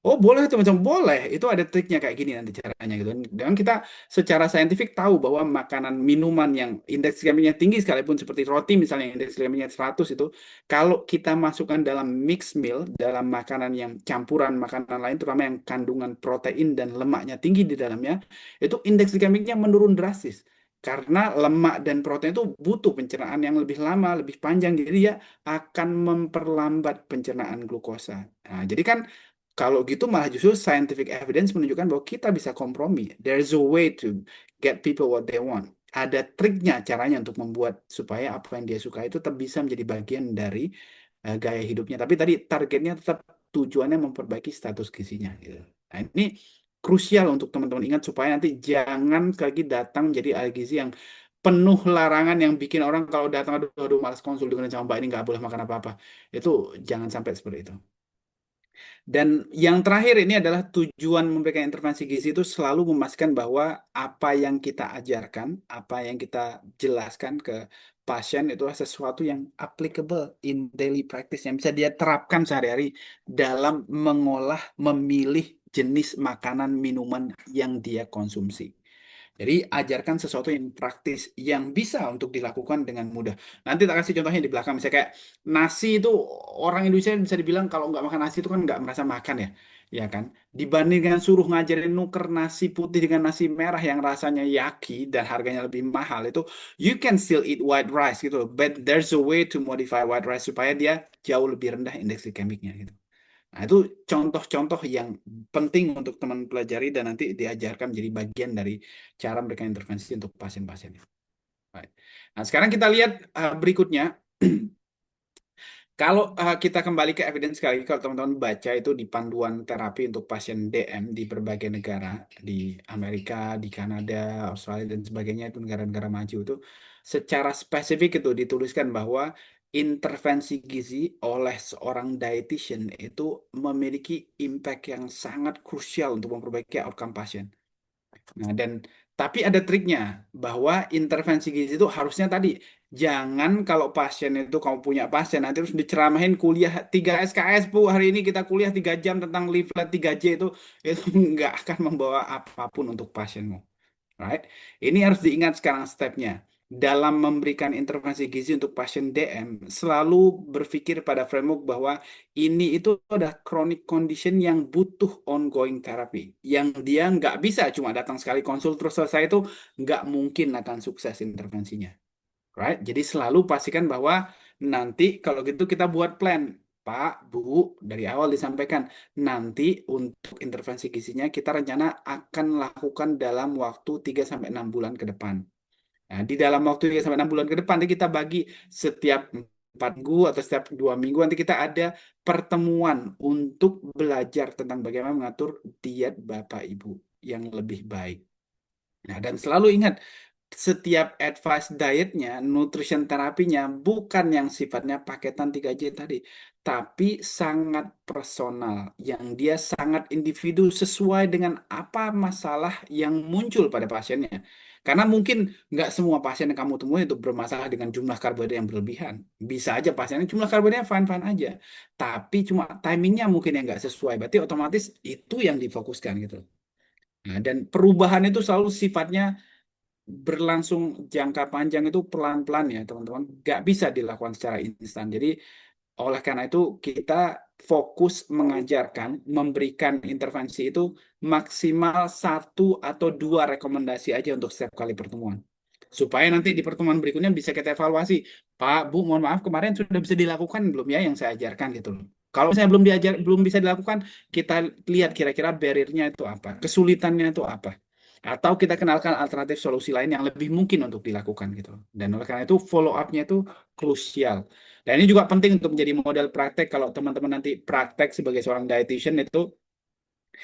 Oh boleh teman-teman, boleh. Itu ada triknya kayak gini nanti caranya gitu. Dan kita secara saintifik tahu bahwa makanan minuman yang indeks glikemiknya tinggi sekalipun seperti roti misalnya yang indeks glikemiknya 100 itu, kalau kita masukkan dalam mix meal, dalam makanan yang campuran makanan lain, terutama yang kandungan protein dan lemaknya tinggi di dalamnya, itu indeks glikemiknya menurun drastis. Karena lemak dan protein itu butuh pencernaan yang lebih lama, lebih panjang, jadi dia akan memperlambat pencernaan glukosa. Nah, jadi kan kalau gitu malah justru scientific evidence menunjukkan bahwa kita bisa kompromi. There's a way to get people what they want. Ada triknya caranya untuk membuat supaya apa yang dia suka itu tetap bisa menjadi bagian dari gaya hidupnya. Tapi tadi targetnya tetap tujuannya memperbaiki status gizinya gitu. Nah, ini krusial untuk teman-teman ingat supaya nanti jangan sekali lagi datang jadi ahli gizi yang penuh larangan yang bikin orang kalau datang aduh, aduh malas konsul dengan sama mbak ini nggak boleh makan apa-apa. Itu jangan sampai seperti itu. Dan yang terakhir ini adalah tujuan memberikan intervensi gizi itu selalu memastikan bahwa apa yang kita ajarkan, apa yang kita jelaskan ke pasien itu adalah sesuatu yang applicable in daily practice yang bisa dia terapkan sehari-hari dalam mengolah, memilih jenis makanan minuman yang dia konsumsi. Jadi ajarkan sesuatu yang praktis yang bisa untuk dilakukan dengan mudah. Nanti tak kasih contohnya di belakang. Misalnya kayak nasi itu orang Indonesia bisa dibilang kalau nggak makan nasi itu kan nggak merasa makan ya, ya kan? Dibandingkan suruh ngajarin nuker nasi putih dengan nasi merah yang rasanya yaki dan harganya lebih mahal itu, you can still eat white rice gitu. But there's a way to modify white rice supaya dia jauh lebih rendah indeks glikemiknya gitu. Nah, itu contoh-contoh yang penting untuk teman pelajari dan nanti diajarkan menjadi bagian dari cara memberikan intervensi untuk pasien-pasien. Baik. Nah, sekarang kita lihat berikutnya. Kalau kita kembali ke evidence sekali, kalau teman-teman baca itu di panduan terapi untuk pasien DM di berbagai negara, di Amerika, di Kanada, Australia, dan sebagainya, itu negara-negara maju itu, secara spesifik itu dituliskan bahwa intervensi gizi oleh seorang dietitian itu memiliki impact yang sangat krusial untuk memperbaiki outcome pasien. Nah, dan tapi ada triknya bahwa intervensi gizi itu harusnya tadi jangan kalau pasien itu kamu punya pasien nanti terus diceramahin kuliah 3 SKS Bu hari ini kita kuliah 3 jam tentang leaflet 3J itu nggak akan membawa apapun untuk pasienmu. Right? Ini harus diingat sekarang stepnya. Dalam memberikan intervensi gizi untuk pasien DM, selalu berpikir pada framework bahwa ini itu ada chronic condition yang butuh ongoing therapy. Yang dia nggak bisa cuma datang sekali konsul terus selesai itu nggak mungkin akan sukses intervensinya. Right? Jadi selalu pastikan bahwa nanti kalau gitu kita buat plan. Pak, Bu, dari awal disampaikan nanti untuk intervensi gizinya kita rencana akan lakukan dalam waktu 3 sampai 6 bulan ke depan. Nah, di dalam waktu 3 sampai 6 bulan ke depan nanti kita bagi setiap 4 minggu atau setiap 2 minggu nanti kita ada pertemuan untuk belajar tentang bagaimana mengatur diet Bapak Ibu yang lebih baik. Nah, dan selalu ingat, setiap advice dietnya, nutrition terapinya bukan yang sifatnya paketan 3J tadi, tapi sangat personal, yang dia sangat individu sesuai dengan apa masalah yang muncul pada pasiennya. Karena mungkin nggak semua pasien yang kamu temui itu bermasalah dengan jumlah karbohidrat yang berlebihan. Bisa aja pasiennya jumlah karbohidratnya fine-fine aja, tapi cuma timingnya mungkin yang nggak sesuai. Berarti otomatis itu yang difokuskan gitu. Nah, dan perubahan itu selalu sifatnya berlangsung jangka panjang itu pelan-pelan ya teman-teman. Nggak bisa dilakukan secara instan. Jadi oleh karena itu kita fokus mengajarkan, memberikan intervensi itu maksimal 1 atau 2 rekomendasi aja untuk setiap kali pertemuan. Supaya nanti di pertemuan berikutnya bisa kita evaluasi. Pak, Bu, mohon maaf kemarin sudah bisa dilakukan belum ya yang saya ajarkan gitu loh. Kalau saya belum bisa dilakukan, kita lihat kira-kira barrier-nya itu apa, kesulitannya itu apa. Atau kita kenalkan alternatif solusi lain yang lebih mungkin untuk dilakukan gitu. Dan oleh karena itu follow up-nya itu krusial. Dan ini juga penting untuk menjadi model praktek kalau teman-teman nanti praktek sebagai seorang dietitian itu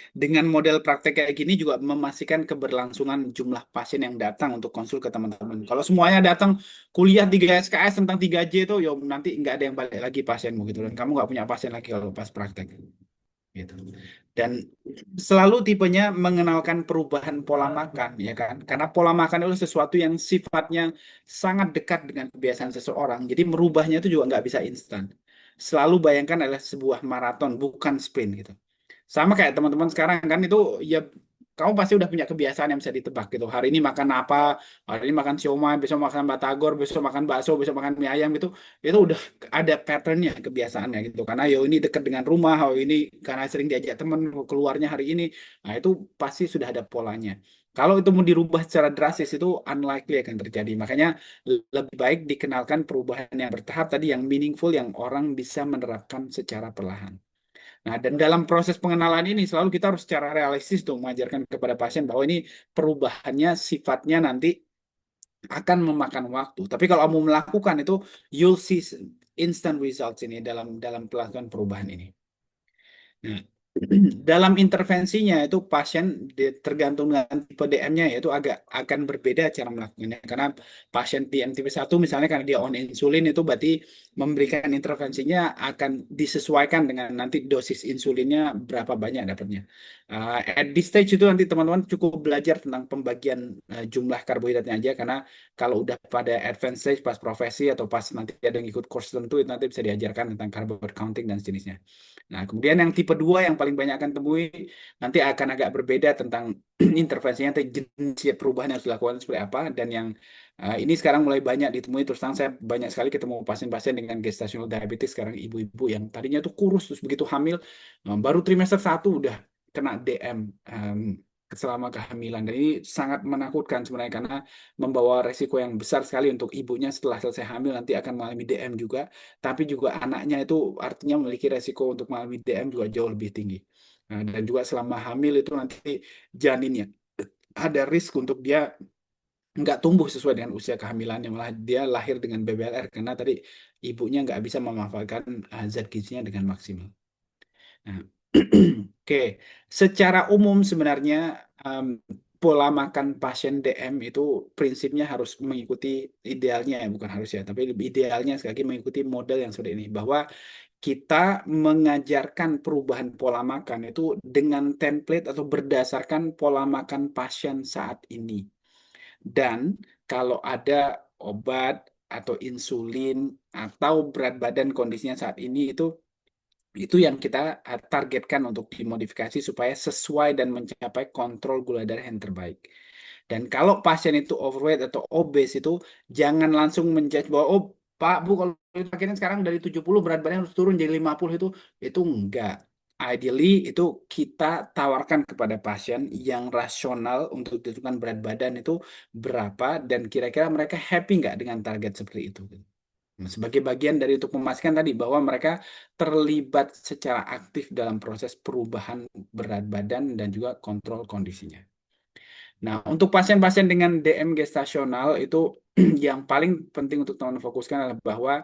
dengan model praktek kayak gini juga memastikan keberlangsungan jumlah pasien yang datang untuk konsul ke teman-teman. Kalau semuanya datang kuliah 3 SKS tentang 3J itu, ya nanti nggak ada yang balik lagi pasienmu gitu. Dan kamu nggak punya pasien lagi kalau pas praktek gitu. Dan selalu tipenya mengenalkan perubahan pola makan, ya kan? Karena pola makan itu sesuatu yang sifatnya sangat dekat dengan kebiasaan seseorang. Jadi merubahnya itu juga nggak bisa instan. Selalu bayangkan adalah sebuah maraton, bukan sprint gitu. Sama kayak teman-teman sekarang kan itu ya kamu pasti udah punya kebiasaan yang bisa ditebak gitu. Hari ini makan apa, hari ini makan siomay, besok makan batagor, besok makan bakso, besok makan mie ayam gitu. Itu udah ada patternnya, kebiasaannya gitu. Karena yo ini dekat dengan rumah, oh ini karena sering diajak teman keluarnya hari ini. Nah itu pasti sudah ada polanya. Kalau itu mau dirubah secara drastis itu unlikely akan terjadi. Makanya lebih baik dikenalkan perubahan yang bertahap tadi yang meaningful yang orang bisa menerapkan secara perlahan. Nah, dan dalam proses pengenalan ini selalu kita harus secara realistis tuh mengajarkan kepada pasien bahwa ini perubahannya sifatnya nanti akan memakan waktu. Tapi kalau kamu melakukan itu, you'll see instant results ini dalam dalam pelakukan perubahan ini. Nah, dalam intervensinya itu pasien tergantung dengan tipe DM-nya yaitu agak akan berbeda cara melakukannya. Karena pasien DM tipe 1 misalnya karena dia on insulin itu berarti memberikan intervensinya akan disesuaikan dengan nanti dosis insulinnya berapa banyak dapatnya. At this stage itu nanti teman-teman cukup belajar tentang pembagian jumlah karbohidratnya aja karena kalau udah pada advanced stage pas profesi atau pas nanti ada yang ikut course tertentu itu nanti bisa diajarkan tentang carbohydrate counting dan sejenisnya. Nah, kemudian yang tipe 2 yang paling banyak akan temui nanti akan agak berbeda tentang intervensinya, atau jenis perubahan yang harus dilakukan seperti apa. Dan yang ini sekarang mulai banyak ditemui, terus terang saya banyak sekali ketemu pasien-pasien dengan gestational diabetes, sekarang ibu-ibu yang tadinya tuh kurus, terus begitu hamil, baru trimester 1 udah kena DM selama kehamilan. Dan ini sangat menakutkan sebenarnya karena membawa resiko yang besar sekali untuk ibunya setelah selesai hamil nanti akan mengalami DM juga tapi juga anaknya itu artinya memiliki resiko untuk mengalami DM juga jauh lebih tinggi. Nah, dan juga selama hamil itu nanti janinnya ada risk untuk dia nggak tumbuh sesuai dengan usia kehamilannya, malah dia lahir dengan BBLR karena tadi ibunya nggak bisa memanfaatkan zat gizinya dengan maksimal. Nah, oke, secara umum sebenarnya em, pola makan pasien DM itu prinsipnya harus mengikuti idealnya ya, bukan harus ya, tapi lebih idealnya sekali lagi mengikuti model yang seperti ini bahwa kita mengajarkan perubahan pola makan itu dengan template atau berdasarkan pola makan pasien saat ini. Dan kalau ada obat atau insulin atau berat badan kondisinya saat ini itu yang kita targetkan untuk dimodifikasi supaya sesuai dan mencapai kontrol gula darah yang terbaik. Dan kalau pasien itu overweight atau obese itu jangan langsung menjudge bahwa oh Pak Bu kalau itu akhirnya sekarang dari 70 berat badan harus turun jadi 50 itu enggak. Ideally itu kita tawarkan kepada pasien yang rasional untuk ditentukan berat badan itu berapa dan kira-kira mereka happy nggak dengan target seperti itu. Nah, sebagai bagian dari untuk memastikan tadi bahwa mereka terlibat secara aktif dalam proses perubahan berat badan dan juga kontrol kondisinya. Nah, untuk pasien-pasien dengan DM gestasional itu yang paling penting untuk teman fokuskan adalah bahwa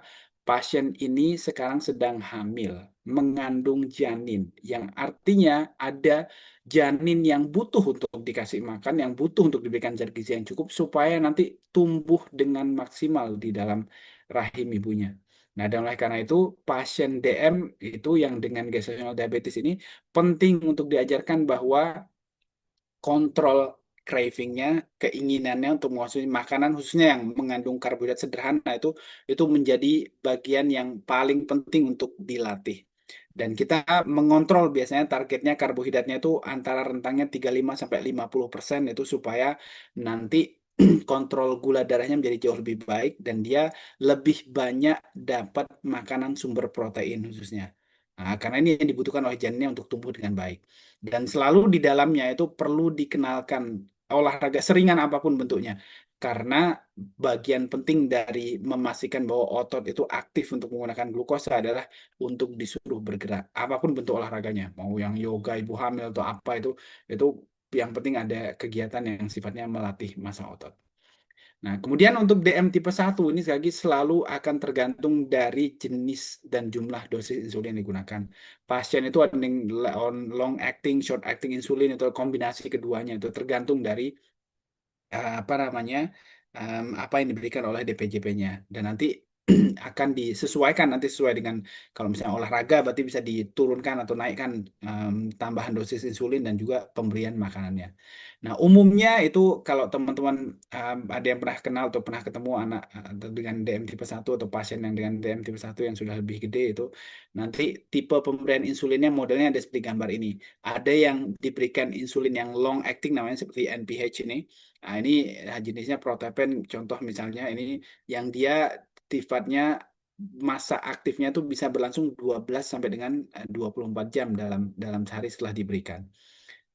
pasien ini sekarang sedang hamil, mengandung janin, yang artinya ada janin yang butuh untuk dikasih makan, yang butuh untuk diberikan zat gizi yang cukup supaya nanti tumbuh dengan maksimal di dalam rahim ibunya. Nah, dan oleh karena itu pasien DM itu yang dengan gestational diabetes ini penting untuk diajarkan bahwa kontrol cravingnya, keinginannya untuk mengonsumsi makanan khususnya yang mengandung karbohidrat sederhana itu menjadi bagian yang paling penting untuk dilatih. Dan kita mengontrol biasanya targetnya karbohidratnya itu antara rentangnya 35 sampai 50% itu supaya nanti kontrol gula darahnya menjadi jauh lebih baik dan dia lebih banyak dapat makanan sumber protein khususnya. Nah, karena ini yang dibutuhkan oleh janinnya untuk tumbuh dengan baik. Dan selalu di dalamnya itu perlu dikenalkan olahraga seringan apapun bentuknya. Karena bagian penting dari memastikan bahwa otot itu aktif untuk menggunakan glukosa adalah untuk disuruh bergerak. Apapun bentuk olahraganya, mau yang yoga, ibu hamil atau apa itu yang penting ada kegiatan yang sifatnya melatih massa otot. Nah, kemudian untuk DM tipe 1 ini sekali lagi selalu akan tergantung dari jenis dan jumlah dosis insulin yang digunakan. Pasien itu ada yang long acting, short acting insulin atau kombinasi keduanya itu tergantung dari apa namanya apa yang diberikan oleh DPJP-nya. Dan nanti akan disesuaikan nanti sesuai dengan kalau misalnya olahraga berarti bisa diturunkan atau naikkan tambahan dosis insulin dan juga pemberian makanannya. Nah, umumnya itu kalau teman-teman ada yang pernah kenal atau pernah ketemu anak dengan DM tipe satu atau pasien yang dengan DM tipe satu yang sudah lebih gede itu nanti tipe pemberian insulinnya modelnya ada seperti gambar ini. Ada yang diberikan insulin yang long acting namanya seperti NPH ini. Nah, ini jenisnya protepen contoh misalnya ini yang dia sifatnya masa aktifnya itu bisa berlangsung 12 sampai dengan 24 jam dalam dalam sehari setelah diberikan.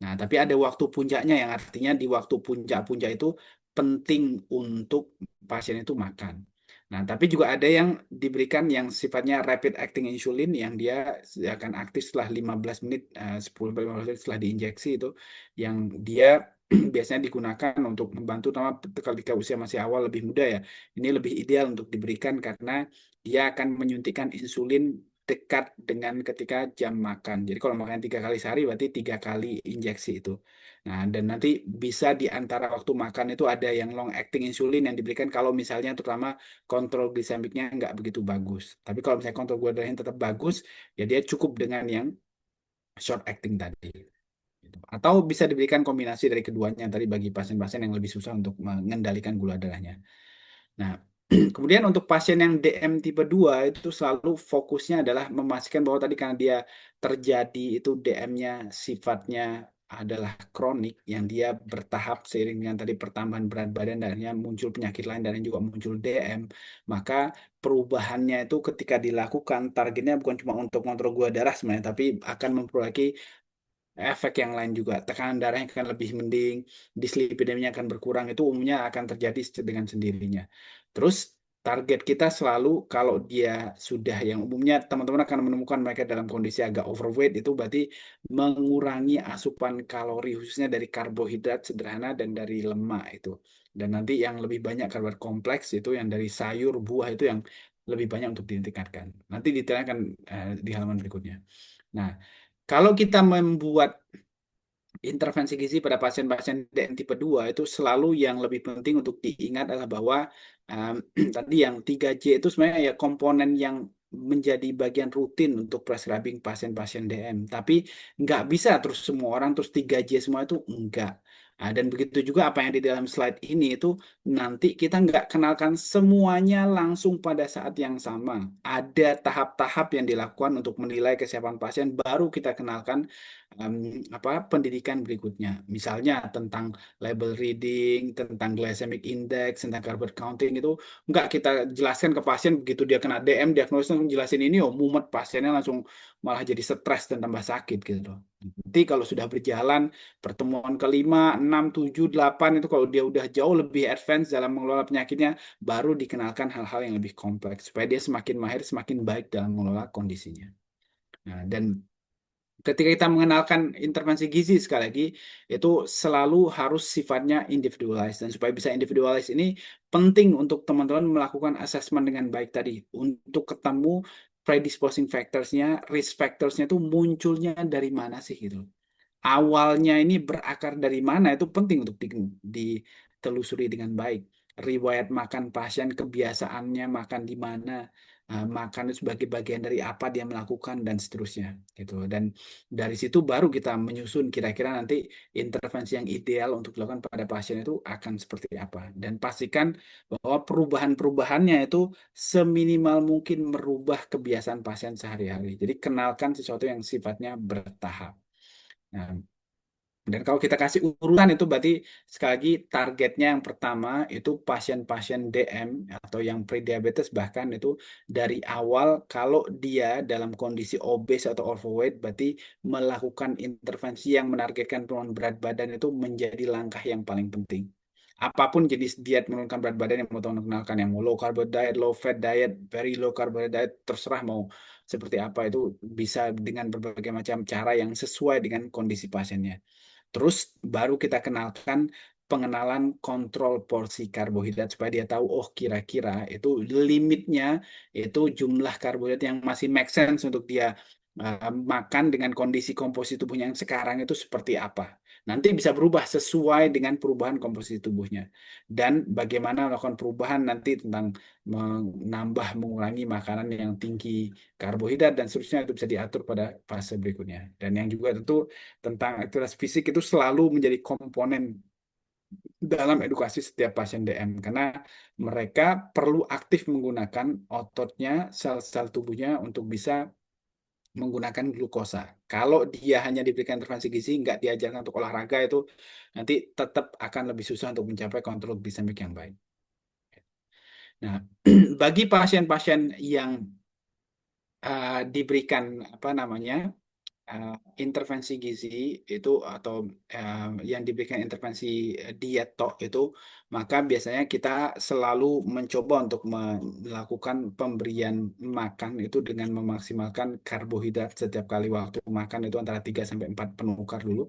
Nah, tapi ada waktu puncaknya yang artinya di waktu puncak-puncak itu penting untuk pasien itu makan. Nah, tapi juga ada yang diberikan yang sifatnya rapid acting insulin yang dia akan aktif setelah 15 menit, 10 sampai 15 menit setelah diinjeksi itu yang dia biasanya digunakan untuk membantu terutama ketika usia masih awal lebih muda ya. Ini lebih ideal untuk diberikan karena dia akan menyuntikkan insulin dekat dengan ketika jam makan. Jadi kalau makan 3 kali sehari berarti 3 kali injeksi itu. Nah, dan nanti bisa di antara waktu makan itu ada yang long acting insulin yang diberikan kalau misalnya terutama kontrol glisemiknya nggak begitu bagus. Tapi kalau misalnya kontrol gula darahnya tetap bagus, ya dia cukup dengan yang short acting tadi. Gitu. Atau bisa diberikan kombinasi dari keduanya tadi bagi pasien-pasien yang lebih susah untuk mengendalikan gula darahnya. Nah, kemudian untuk pasien yang DM tipe 2 itu selalu fokusnya adalah memastikan bahwa tadi karena dia terjadi itu DM-nya sifatnya adalah kronik yang dia bertahap seiring dengan tadi pertambahan berat badan dan akhirnya muncul penyakit lain dan juga muncul DM, maka perubahannya itu ketika dilakukan targetnya bukan cuma untuk kontrol gula darah sebenarnya tapi akan memperoleh efek yang lain juga. Tekanan darahnya akan lebih mending, dislipidemianya akan berkurang, itu umumnya akan terjadi dengan sendirinya. Terus target kita selalu kalau dia sudah yang umumnya teman-teman akan menemukan mereka dalam kondisi agak overweight itu berarti mengurangi asupan kalori khususnya dari karbohidrat sederhana dan dari lemak itu. Dan nanti yang lebih banyak karbohidrat kompleks itu yang dari sayur, buah itu yang lebih banyak untuk ditingkatkan. Nanti detailnya akan di halaman berikutnya. Nah, kalau kita membuat intervensi gizi pada pasien-pasien DM tipe 2 itu selalu yang lebih penting untuk diingat adalah bahwa um, tadi yang 3J itu sebenarnya ya komponen yang menjadi bagian rutin untuk prescribing pasien-pasien DM. Tapi nggak bisa terus semua orang terus 3J semua itu enggak. Nah, dan begitu juga apa yang di dalam slide ini itu nanti kita nggak kenalkan semuanya langsung pada saat yang sama. Ada tahap-tahap yang dilakukan untuk menilai kesiapan pasien baru kita kenalkan em, pendidikan berikutnya. Misalnya tentang label reading, tentang glycemic index, tentang carbohydrate counting itu nggak kita jelaskan ke pasien begitu dia kena DM diagnosis langsung jelasin ini oh mumet pasiennya langsung malah jadi stres dan tambah sakit gitu loh. Nanti kalau sudah berjalan pertemuan kelima, enam, tujuh, delapan itu kalau dia udah jauh lebih advance dalam mengelola penyakitnya, baru dikenalkan hal-hal yang lebih kompleks supaya dia semakin mahir, semakin baik dalam mengelola kondisinya. Nah, dan ketika kita mengenalkan intervensi gizi sekali lagi itu selalu harus sifatnya individualized dan supaya bisa individualized ini penting untuk teman-teman melakukan assessment dengan baik tadi untuk ketemu predisposing factorsnya, risk factorsnya itu munculnya dari mana sih gitu. Awalnya ini berakar dari mana itu penting untuk ditelusuri dengan baik. Riwayat makan pasien, kebiasaannya makan di mana, makan itu sebagai bagian dari apa dia melakukan dan seterusnya gitu. Dan dari situ baru kita menyusun kira-kira nanti intervensi yang ideal untuk dilakukan pada pasien itu akan seperti apa. Dan pastikan bahwa perubahan-perubahannya itu seminimal mungkin merubah kebiasaan pasien sehari-hari. Jadi kenalkan sesuatu yang sifatnya bertahap. Nah, dan kalau kita kasih urutan itu berarti sekali lagi targetnya yang pertama itu pasien-pasien DM atau yang prediabetes bahkan itu dari awal kalau dia dalam kondisi obes atau overweight berarti melakukan intervensi yang menargetkan penurunan berat badan itu menjadi langkah yang paling penting. Apapun jenis diet menurunkan berat badan yang mau teman kenalkan yang mau low carb diet, low fat diet, very low carbohydrate diet terserah mau seperti apa itu bisa dengan berbagai macam cara yang sesuai dengan kondisi pasiennya. Terus baru kita kenalkan pengenalan kontrol porsi karbohidrat supaya dia tahu oh kira-kira itu limitnya itu jumlah karbohidrat yang masih make sense untuk dia makan dengan kondisi komposisi tubuhnya yang sekarang itu seperti apa. Nanti bisa berubah sesuai dengan perubahan komposisi tubuhnya. Dan bagaimana melakukan perubahan nanti tentang menambah, mengurangi makanan yang tinggi karbohidrat dan seterusnya itu bisa diatur pada fase berikutnya. Dan yang juga tentu tentang aktivitas fisik itu selalu menjadi komponen dalam edukasi setiap pasien DM karena mereka perlu aktif menggunakan ototnya, sel-sel tubuhnya untuk bisa menggunakan glukosa. Kalau dia hanya diberikan intervensi gizi, nggak diajarkan untuk olahraga itu nanti tetap akan lebih susah untuk mencapai kontrol glikemik yang baik. Nah, bagi pasien-pasien yang diberikan apa namanya eh, intervensi gizi itu atau eh, yang diberikan intervensi diet tok itu, maka biasanya kita selalu mencoba untuk melakukan pemberian makan itu dengan memaksimalkan karbohidrat setiap kali waktu makan itu antara 3 sampai 4 penukar dulu.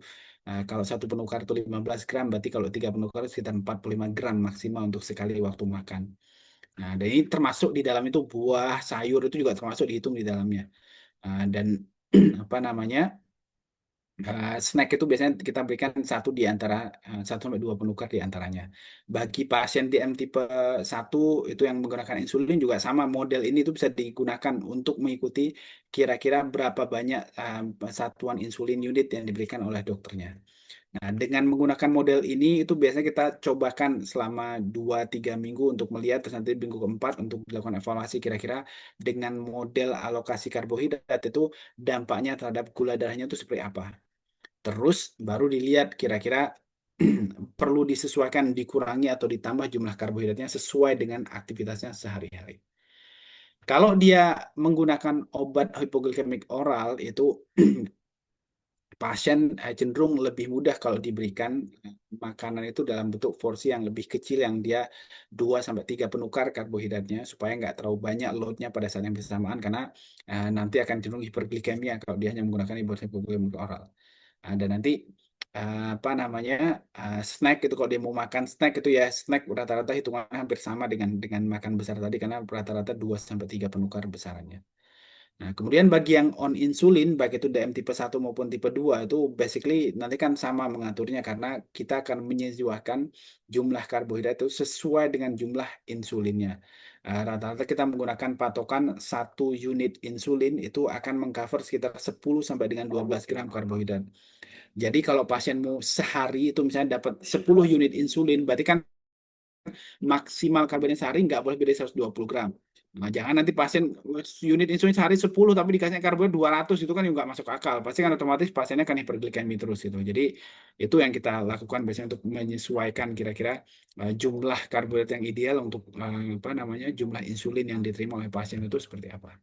Kalau satu penukar itu 15 gram, berarti kalau tiga penukar itu sekitar 45 gram maksimal untuk sekali waktu makan. Nah, dan ini termasuk di dalam itu buah, sayur itu juga termasuk dihitung di dalamnya. Dan apa namanya? Snack itu biasanya kita berikan satu di antara 1 sampai 2 penukar di antaranya. Bagi pasien DM tipe 1 itu yang menggunakan insulin juga sama model ini itu bisa digunakan untuk mengikuti kira-kira berapa banyak satuan insulin unit yang diberikan oleh dokternya. Nah, dengan menggunakan model ini itu biasanya kita cobakan selama 2 3 minggu untuk melihat terus nanti minggu keempat untuk dilakukan evaluasi kira-kira dengan model alokasi karbohidrat itu dampaknya terhadap gula darahnya itu seperti apa. Terus baru dilihat kira-kira perlu disesuaikan, dikurangi atau ditambah jumlah karbohidratnya sesuai dengan aktivitasnya sehari-hari. Kalau dia menggunakan obat hipoglikemik oral itu pasien cenderung lebih mudah kalau diberikan makanan itu dalam bentuk porsi yang lebih kecil yang dia 2 sampai 3 penukar karbohidratnya supaya nggak terlalu banyak loadnya pada saat yang bersamaan karena nanti akan cenderung hiperglikemia kalau dia hanya menggunakan obat hipoglikemik oral. Ada nanti apa namanya snack itu kalau dia mau makan snack itu ya snack rata-rata hitungannya hampir sama dengan makan besar tadi karena rata-rata 2 sampai 3 penukar besarannya. Nah, kemudian bagi yang on insulin, baik itu DM tipe 1 maupun tipe 2 itu basically nanti kan sama mengaturnya karena kita akan menyesuaikan jumlah karbohidrat itu sesuai dengan jumlah insulinnya. Rata-rata kita menggunakan patokan 1 unit insulin itu akan mengcover sekitar 10 sampai dengan 12 gram karbohidrat. Jadi kalau pasienmu sehari itu misalnya dapat 10 unit insulin, berarti kan maksimal karbohidrat sehari nggak boleh lebih dari 120 gram. Nah, jangan nanti pasien unit insulin sehari 10 tapi dikasihnya karbohidrat 200 itu kan juga nggak masuk akal. Pasti kan otomatis pasiennya akan hiperglikemi terus itu. Jadi itu yang kita lakukan biasanya untuk menyesuaikan kira-kira jumlah karbohidrat yang ideal untuk apa namanya jumlah insulin yang diterima oleh pasien itu seperti apa.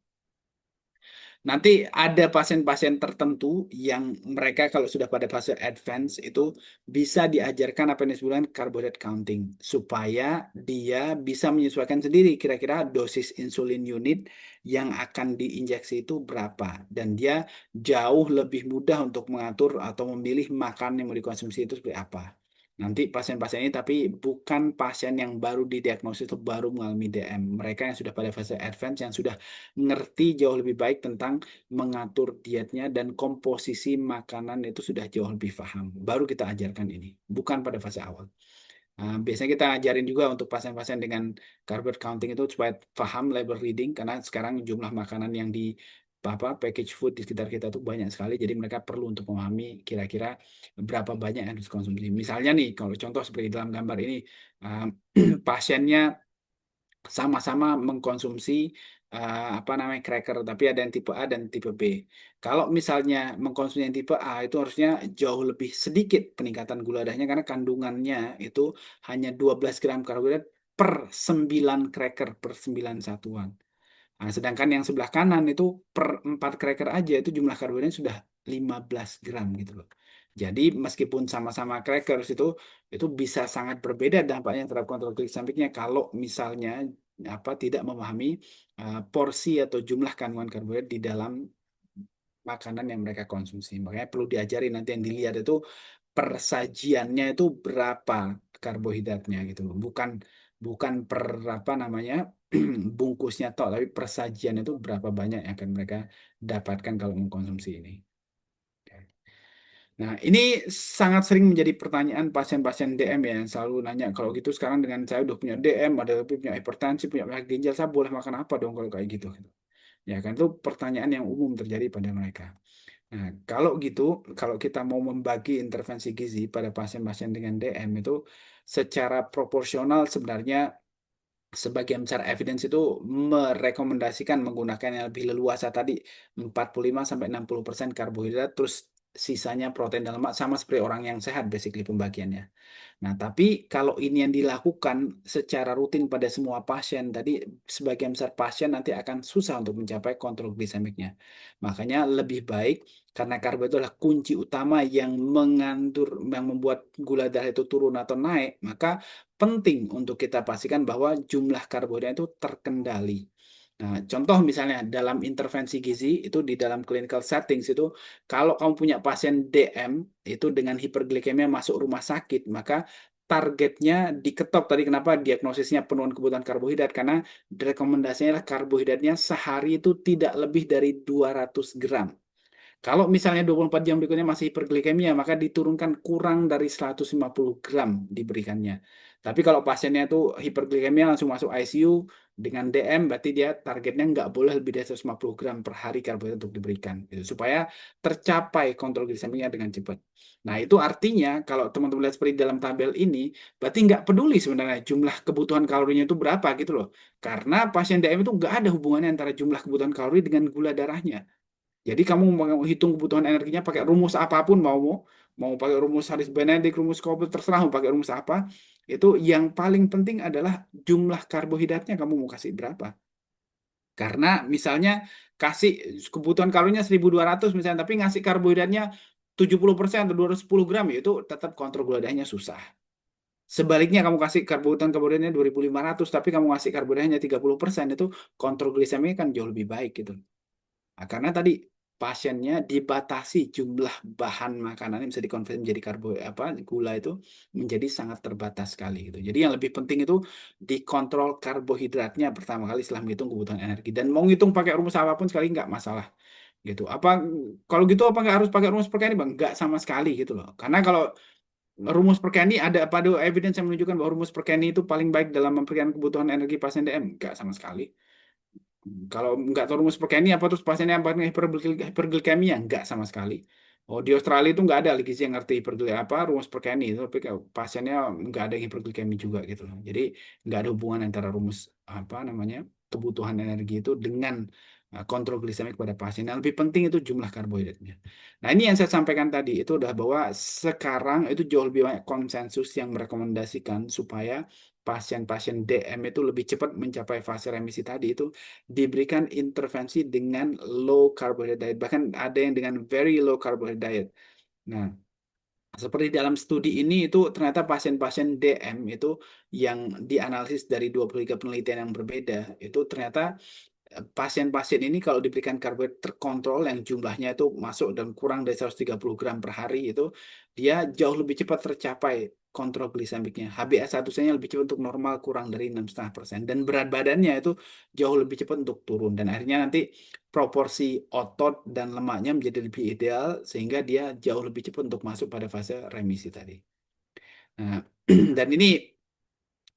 Nanti ada pasien-pasien tertentu yang mereka kalau sudah pada fase advance itu bisa diajarkan apa yang disebutkan carbohydrate counting supaya dia bisa menyesuaikan sendiri kira-kira dosis insulin unit yang akan diinjeksi itu berapa dan dia jauh lebih mudah untuk mengatur atau memilih makan yang mau dikonsumsi itu seperti apa. Nanti pasien-pasien ini tapi bukan pasien yang baru didiagnosis atau baru mengalami DM. Mereka yang sudah pada fase advance yang sudah ngerti jauh lebih baik tentang mengatur dietnya dan komposisi makanan itu sudah jauh lebih paham. Baru kita ajarkan ini, bukan pada fase awal. Biasanya kita ajarin juga untuk pasien-pasien dengan carbohydrate counting itu supaya paham label reading karena sekarang jumlah makanan yang di apa package food di sekitar kita tuh banyak sekali jadi mereka perlu untuk memahami kira-kira berapa banyak yang harus dikonsumsi. Misalnya nih kalau contoh seperti dalam gambar ini uh, pasiennya sama-sama mengkonsumsi apa namanya cracker, tapi ada yang tipe A dan tipe B. Kalau misalnya mengkonsumsi yang tipe A itu harusnya jauh lebih sedikit peningkatan gula darahnya karena kandungannya itu hanya 12 gram karbohidrat per 9 cracker per 9 satuan. Nah, sedangkan yang sebelah kanan itu per 4 cracker aja itu jumlah karbohidratnya sudah 15 gram gitu loh. Jadi meskipun sama-sama crackers itu bisa sangat berbeda dampaknya terhadap kontrol glisemiknya kalau misalnya apa tidak memahami porsi atau jumlah kandungan karbohidrat di dalam makanan yang mereka konsumsi. Makanya perlu diajari nanti yang dilihat itu persajiannya itu berapa karbohidratnya gitu loh. Bukan bukan per apa namanya bungkusnya toh, tapi persajian itu berapa banyak yang akan mereka dapatkan kalau mengkonsumsi ini. Nah, ini sangat sering menjadi pertanyaan pasien-pasien DM ya, yang selalu nanya, kalau gitu sekarang dengan saya udah punya DM, ada lebih punya hipertensi, punya penyakit ginjal, saya boleh makan apa dong kalau kayak gitu? Ya kan, itu pertanyaan yang umum terjadi pada mereka. Nah, kalau gitu, kalau kita mau membagi intervensi gizi pada pasien-pasien dengan DM itu secara proporsional sebenarnya sebagian besar evidence itu merekomendasikan menggunakan yang lebih leluasa tadi 45-60% karbohidrat terus sisanya protein dan lemak sama seperti orang yang sehat basically pembagiannya. Nah, tapi kalau ini yang dilakukan secara rutin pada semua pasien, tadi sebagian besar pasien nanti akan susah untuk mencapai kontrol glisemiknya. Makanya lebih baik karena karbo itu adalah kunci utama yang yang membuat gula darah itu turun atau naik, maka penting untuk kita pastikan bahwa jumlah karbohidrat itu terkendali. Nah, contoh misalnya dalam intervensi gizi itu di dalam clinical settings itu kalau kamu punya pasien DM itu dengan hiperglikemia masuk rumah sakit, maka targetnya diketok tadi kenapa diagnosisnya penurunan kebutuhan karbohidrat karena rekomendasinya adalah karbohidratnya sehari itu tidak lebih dari 200 gram. Kalau misalnya 24 jam berikutnya masih hiperglikemia, maka diturunkan kurang dari 150 gram diberikannya. Tapi kalau pasiennya itu hiperglikemia langsung masuk ICU dengan DM, berarti dia targetnya nggak boleh lebih dari 150 gram per hari karbohidrat untuk diberikan. Gitu, supaya tercapai kontrol glisemiknya dengan cepat. Nah, itu artinya kalau teman-teman lihat seperti dalam tabel ini, berarti nggak peduli sebenarnya jumlah kebutuhan kalorinya itu berapa gitu loh. Karena pasien DM itu nggak ada hubungannya antara jumlah kebutuhan kalori dengan gula darahnya. Jadi kamu mau hitung kebutuhan energinya pakai rumus apapun mau mau pakai rumus Harris Benedict, rumus Koppel terserah mau pakai rumus apa. Itu yang paling penting adalah jumlah karbohidratnya kamu mau kasih berapa. Karena misalnya kasih kebutuhan kalorinya 1.200 misalnya tapi ngasih karbohidratnya 70% atau 210 gram ya itu tetap kontrol gula darahnya susah. Sebaliknya kamu kasih karbohidratnya 2.500 tapi kamu ngasih karbohidratnya 30% itu kontrol glisemiknya kan jauh lebih baik gitu. Nah, karena tadi pasiennya dibatasi jumlah bahan makanan yang bisa dikonversi menjadi gula itu menjadi sangat terbatas sekali gitu. Jadi yang lebih penting itu dikontrol karbohidratnya pertama kali setelah menghitung kebutuhan energi dan mau ngitung pakai rumus apapun sekali nggak masalah gitu. Kalau gitu apa nggak harus pakai rumus Perkeni bang? Nggak sama sekali gitu loh. Karena kalau rumus Perkeni ada evidence yang menunjukkan bahwa rumus Perkeni itu paling baik dalam memberikan kebutuhan energi pasien DM? Nggak sama sekali. Kalau nggak tahu rumus Perkeni apa terus pasiennya apa hiperglikemia nggak sama sekali. Oh di Australia itu nggak ada lagi sih yang ngerti rumus Perkeni itu, tapi pasiennya nggak ada yang hiperglikemi juga gitu loh. Jadi nggak ada hubungan antara rumus apa namanya kebutuhan energi itu dengan kontrol glisemik pada pasien. Yang lebih penting itu jumlah karbohidratnya. Nah ini yang saya sampaikan tadi itu udah bahwa sekarang itu jauh lebih banyak konsensus yang merekomendasikan supaya pasien-pasien DM itu lebih cepat mencapai fase remisi tadi itu diberikan intervensi dengan low carbohydrate diet, bahkan ada yang dengan very low carbohydrate diet. Nah, seperti dalam studi ini itu ternyata pasien-pasien DM itu yang dianalisis dari 23 penelitian yang berbeda, itu ternyata pasien-pasien ini kalau diberikan karbohidrat terkontrol yang jumlahnya itu masuk dan kurang dari 130 gram per hari itu dia jauh lebih cepat tercapai kontrol glisemiknya. HbA1c-nya lebih cepat untuk normal kurang dari 6,5% dan berat badannya itu jauh lebih cepat untuk turun dan akhirnya nanti proporsi otot dan lemaknya menjadi lebih ideal sehingga dia jauh lebih cepat untuk masuk pada fase remisi tadi. Nah, dan ini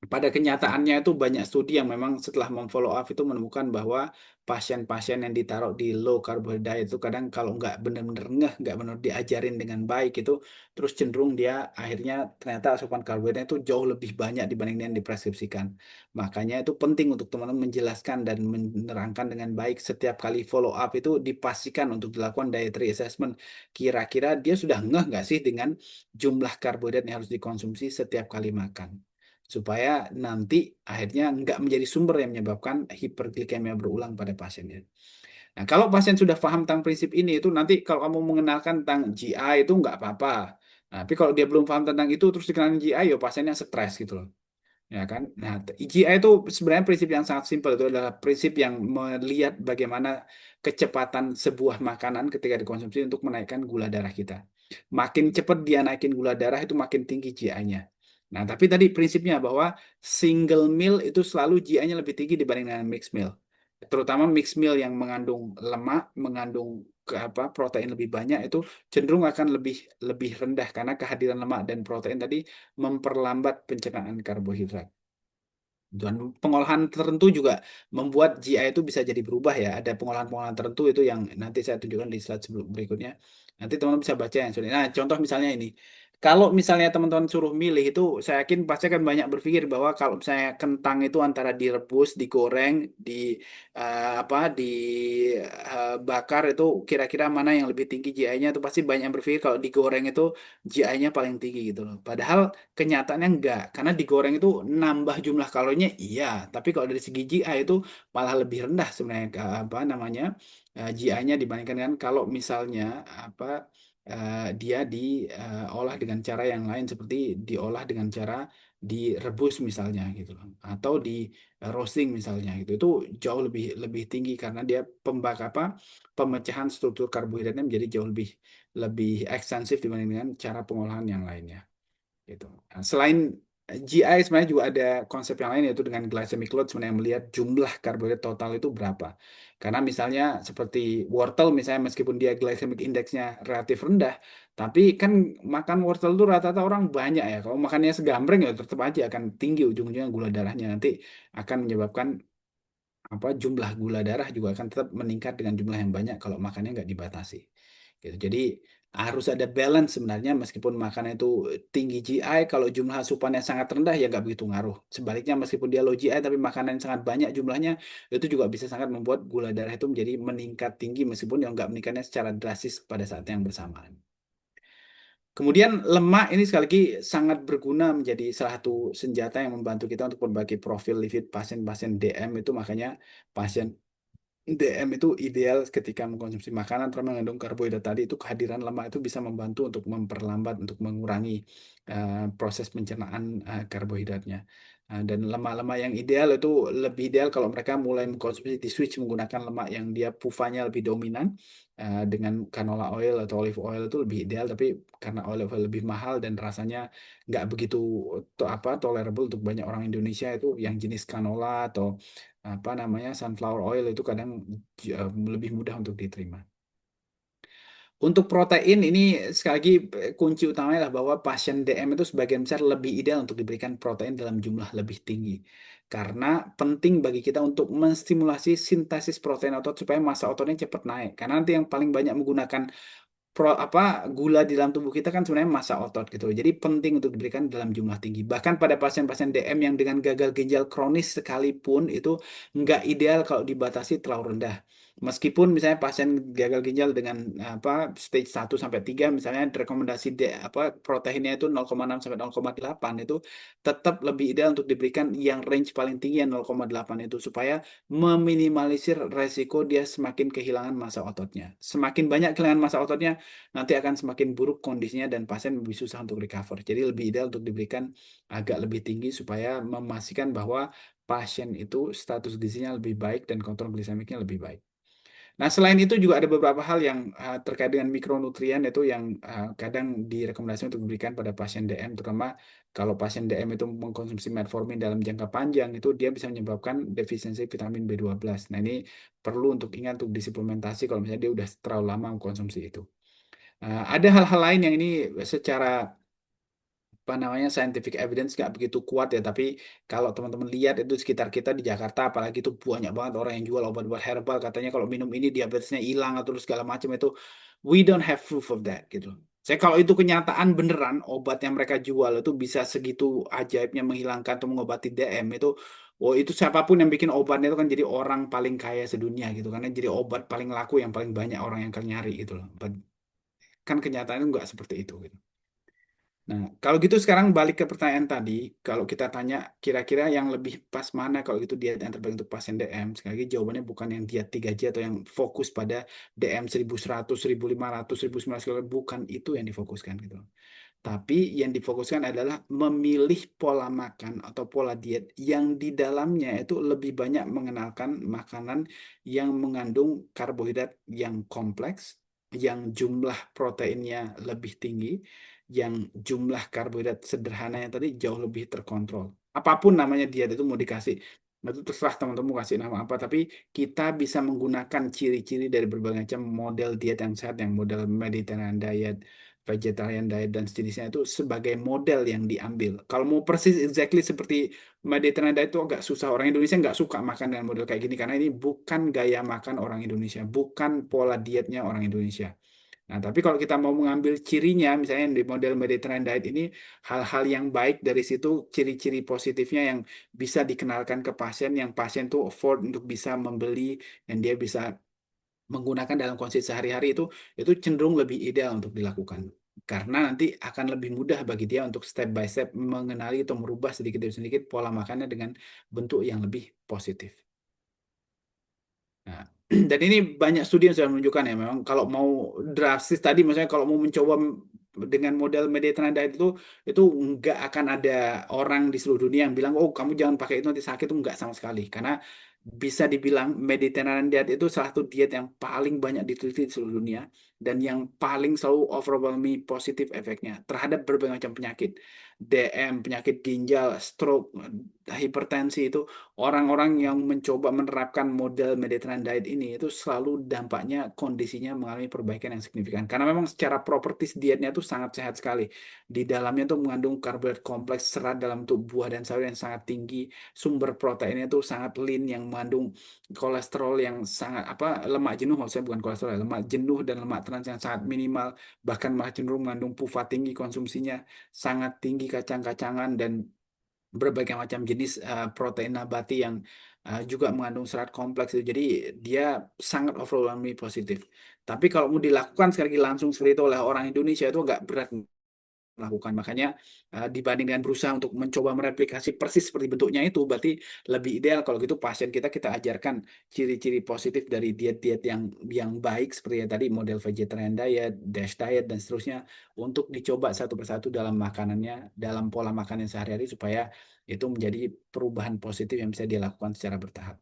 pada kenyataannya itu banyak studi yang memang setelah memfollow up itu menemukan bahwa pasien-pasien yang ditaruh di low carbohydrate diet itu kadang kalau nggak benar-benar nggak benar diajarin dengan baik itu terus cenderung dia akhirnya ternyata asupan karbohidratnya itu jauh lebih banyak dibanding yang dipreskripsikan. Makanya itu penting untuk teman-teman menjelaskan dan menerangkan dengan baik setiap kali follow up itu dipastikan untuk dilakukan dietary assessment. Kira-kira dia sudah ngeh nggak sih dengan jumlah karbohidrat yang harus dikonsumsi setiap kali makan supaya nanti akhirnya nggak menjadi sumber yang menyebabkan hiperglikemia berulang pada pasiennya. Nah, kalau pasien sudah paham tentang prinsip ini, itu nanti kalau kamu mengenalkan tentang GI itu nggak apa-apa. Nah, tapi kalau dia belum paham tentang itu, terus dikenalin GI, ya pasiennya stres gitu loh. Ya kan? Nah, GI itu sebenarnya prinsip yang sangat simpel. Itu adalah prinsip yang melihat bagaimana kecepatan sebuah makanan ketika dikonsumsi untuk menaikkan gula darah kita. Makin cepat dia naikin gula darah, itu makin tinggi GI-nya. Nah, tapi tadi prinsipnya bahwa single meal itu selalu GI-nya lebih tinggi dibanding dengan mixed meal. Terutama mixed meal yang mengandung lemak, mengandung protein lebih banyak itu cenderung akan lebih lebih rendah karena kehadiran lemak dan protein tadi memperlambat pencernaan karbohidrat. Dan pengolahan tertentu juga membuat GI itu bisa jadi berubah ya. Ada pengolahan-pengolahan tertentu itu yang nanti saya tunjukkan di slide sebelum berikutnya. Nanti teman-teman bisa baca yang sudah. Nah, contoh misalnya ini. Kalau misalnya teman-teman suruh milih itu, saya yakin pasti akan banyak berpikir bahwa kalau misalnya kentang itu antara direbus, digoreng, di bakar itu kira-kira mana yang lebih tinggi GI-nya itu pasti banyak yang berpikir kalau digoreng itu GI-nya paling tinggi gitu loh. Padahal kenyataannya enggak, karena digoreng itu nambah jumlah kalorinya iya, tapi kalau dari segi GI itu malah lebih rendah sebenarnya GI-nya dibandingkan dengan kalau misalnya apa dia diolah dengan cara yang lain seperti diolah dengan cara direbus misalnya gitu loh, atau di roasting misalnya gitu. Itu jauh lebih lebih tinggi karena dia pemecahan struktur karbohidratnya menjadi jauh lebih lebih ekstensif dibanding dengan cara pengolahan yang lainnya gitu. Nah, selain GI sebenarnya juga ada konsep yang lain yaitu dengan glycemic load sebenarnya melihat jumlah karbohidrat total itu berapa. Karena misalnya seperti wortel misalnya meskipun dia glycemic indexnya relatif rendah, tapi kan makan wortel itu rata-rata orang banyak ya. Kalau makannya segambreng ya tetap aja akan tinggi ujung-ujungnya gula darahnya nanti akan menyebabkan jumlah gula darah juga akan tetap meningkat dengan jumlah yang banyak kalau makannya nggak dibatasi gitu. Jadi harus ada balance sebenarnya meskipun makanan itu tinggi GI kalau jumlah asupannya sangat rendah ya nggak begitu ngaruh. Sebaliknya meskipun dia low GI tapi makanan yang sangat banyak jumlahnya itu juga bisa sangat membuat gula darah itu menjadi meningkat tinggi meskipun yang nggak meningkatnya secara drastis pada saat yang bersamaan. Kemudian lemak ini sekali lagi sangat berguna menjadi salah satu senjata yang membantu kita untuk memperbaiki profil lipid pasien-pasien DM itu makanya pasien DM itu ideal ketika mengkonsumsi makanan terutama mengandung karbohidrat tadi itu kehadiran lemak itu bisa membantu untuk memperlambat untuk mengurangi proses pencernaan karbohidratnya. Dan lemak-lemak yang ideal itu lebih ideal kalau mereka mulai mengkonsumsi di switch menggunakan lemak yang dia pufanya lebih dominan dengan canola oil atau olive oil itu lebih ideal tapi karena olive oil lebih mahal dan rasanya nggak begitu tolerable untuk banyak orang Indonesia itu yang jenis canola atau sunflower oil itu kadang lebih mudah untuk diterima. Untuk protein ini sekali lagi kunci utamanya adalah bahwa pasien DM itu sebagian besar lebih ideal untuk diberikan protein dalam jumlah lebih tinggi. Karena penting bagi kita untuk menstimulasi sintesis protein otot supaya massa ototnya cepat naik. Karena nanti yang paling banyak menggunakan gula di dalam tubuh kita kan sebenarnya massa otot gitu. Jadi penting untuk diberikan dalam jumlah tinggi. Bahkan pada pasien-pasien DM yang dengan gagal ginjal kronis sekalipun itu nggak ideal kalau dibatasi terlalu rendah. Meskipun misalnya pasien gagal ginjal dengan stage 1 sampai 3 misalnya rekomendasi proteinnya itu 0,6 sampai 0,8 itu tetap lebih ideal untuk diberikan yang range paling tinggi yang 0,8 itu supaya meminimalisir resiko dia semakin kehilangan massa ototnya. Semakin banyak kehilangan massa ototnya, nanti akan semakin buruk kondisinya dan pasien lebih susah untuk recover. Jadi lebih ideal untuk diberikan agak lebih tinggi supaya memastikan bahwa pasien itu status gizinya lebih baik dan kontrol glisemiknya lebih baik. Nah, selain itu juga ada beberapa hal yang terkait dengan mikronutrien itu yang kadang direkomendasikan untuk diberikan pada pasien DM, terutama kalau pasien DM itu mengkonsumsi metformin dalam jangka panjang, itu dia bisa menyebabkan defisiensi vitamin B12. Nah, ini perlu untuk ingat untuk disuplementasi kalau misalnya dia udah terlalu lama mengkonsumsi itu. Ada hal-hal lain yang ini secara scientific evidence nggak begitu kuat ya tapi kalau teman-teman lihat itu di sekitar kita di Jakarta apalagi itu banyak banget orang yang jual obat-obat herbal katanya kalau minum ini diabetesnya hilang atau segala macam itu we don't have proof of that gitu. Saya kalau itu kenyataan beneran obat yang mereka jual itu bisa segitu ajaibnya menghilangkan atau mengobati DM itu. Oh itu siapapun yang bikin obatnya itu kan jadi orang paling kaya sedunia gitu karena jadi obat paling laku yang paling banyak orang yang akan nyari gitu loh. Kan kenyataannya nggak seperti itu gitu. Nah, kalau gitu sekarang balik ke pertanyaan tadi, kalau kita tanya kira-kira yang lebih pas mana kalau gitu diet yang terbaik untuk pasien DM, sekali lagi jawabannya bukan yang diet 3J atau yang fokus pada DM 1100, 1500, 1900, bukan itu yang difokuskan gitu. Tapi yang difokuskan adalah memilih pola makan atau pola diet yang di dalamnya itu lebih banyak mengenalkan makanan yang mengandung karbohidrat yang kompleks, yang jumlah proteinnya lebih tinggi, yang jumlah karbohidrat sederhananya tadi jauh lebih terkontrol. Apapun namanya diet itu mau dikasih. Nah, itu terserah teman-teman mau kasih nama apa, tapi kita bisa menggunakan ciri-ciri dari berbagai macam model diet yang sehat, yang model Mediterranean diet, vegetarian diet, dan sejenisnya itu sebagai model yang diambil. Kalau mau persis exactly seperti Mediterranean diet itu agak susah. Orang Indonesia nggak suka makan dengan model kayak gini, karena ini bukan gaya makan orang Indonesia, bukan pola dietnya orang Indonesia. Nah, tapi kalau kita mau mengambil cirinya, misalnya di model Mediterranean Diet ini, hal-hal yang baik dari situ, ciri-ciri positifnya yang bisa dikenalkan ke pasien, yang pasien tuh afford untuk bisa membeli, dan dia bisa menggunakan dalam konsumsi sehari-hari itu cenderung lebih ideal untuk dilakukan. Karena nanti akan lebih mudah bagi dia untuk step by step mengenali atau merubah sedikit demi sedikit pola makannya dengan bentuk yang lebih positif. Nah, dan ini banyak studi yang sudah menunjukkan ya memang kalau mau drastis tadi misalnya kalau mau mencoba dengan model Mediterranean diet itu nggak akan ada orang di seluruh dunia yang bilang oh kamu jangan pakai itu nanti sakit itu nggak sama sekali karena bisa dibilang Mediterranean diet itu salah satu diet yang paling banyak diteliti di seluruh dunia dan yang paling selalu overwhelming positif efeknya terhadap berbagai macam penyakit DM, penyakit ginjal, stroke, hipertensi itu orang-orang yang mencoba menerapkan model Mediterranean diet ini itu selalu dampaknya kondisinya mengalami perbaikan yang signifikan. Karena memang secara propertis dietnya itu sangat sehat sekali. Di dalamnya tuh mengandung karbohidrat kompleks, serat dalam bentuk buah dan sayur yang sangat tinggi, sumber proteinnya itu sangat lean yang mengandung kolesterol yang sangat apa lemak jenuh maksudnya bukan kolesterol, ya, lemak jenuh dan lemak trans yang sangat minimal, bahkan malah cenderung mengandung PUFA tinggi konsumsinya, sangat tinggi kacang-kacangan dan berbagai macam jenis protein nabati yang juga mengandung serat kompleks itu. Jadi dia sangat overwhelmingly positif. Tapi kalau mau dilakukan sekali lagi langsung seperti itu oleh orang Indonesia itu agak berat melakukan. Makanya dibanding dengan berusaha untuk mencoba mereplikasi persis seperti bentuknya itu, berarti lebih ideal kalau gitu pasien kita ajarkan ciri-ciri positif dari diet-diet yang baik seperti yang tadi model vegetarian diet, DASH diet dan seterusnya untuk dicoba satu persatu dalam makanannya, dalam pola makannya sehari-hari supaya itu menjadi perubahan positif yang bisa dilakukan secara bertahap.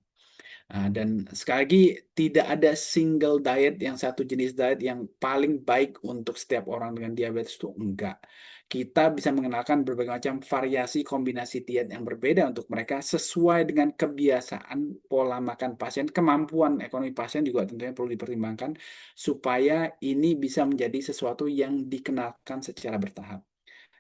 Dan sekali lagi tidak ada single diet yang satu jenis diet yang paling baik untuk setiap orang dengan diabetes itu enggak. Kita bisa mengenalkan berbagai macam variasi kombinasi diet yang berbeda untuk mereka sesuai dengan kebiasaan pola makan pasien, kemampuan ekonomi pasien juga tentunya perlu dipertimbangkan supaya ini bisa menjadi sesuatu yang dikenalkan secara bertahap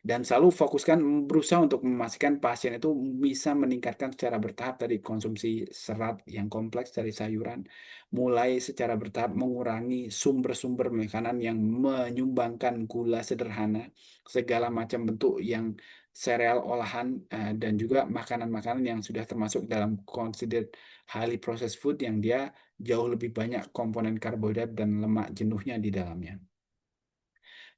dan selalu fokuskan berusaha untuk memastikan pasien itu bisa meningkatkan secara bertahap dari konsumsi serat yang kompleks dari sayuran, mulai secara bertahap mengurangi sumber-sumber makanan yang menyumbangkan gula sederhana, segala macam bentuk yang sereal olahan dan juga makanan-makanan yang sudah termasuk dalam considered highly processed food yang dia jauh lebih banyak komponen karbohidrat dan lemak jenuhnya di dalamnya.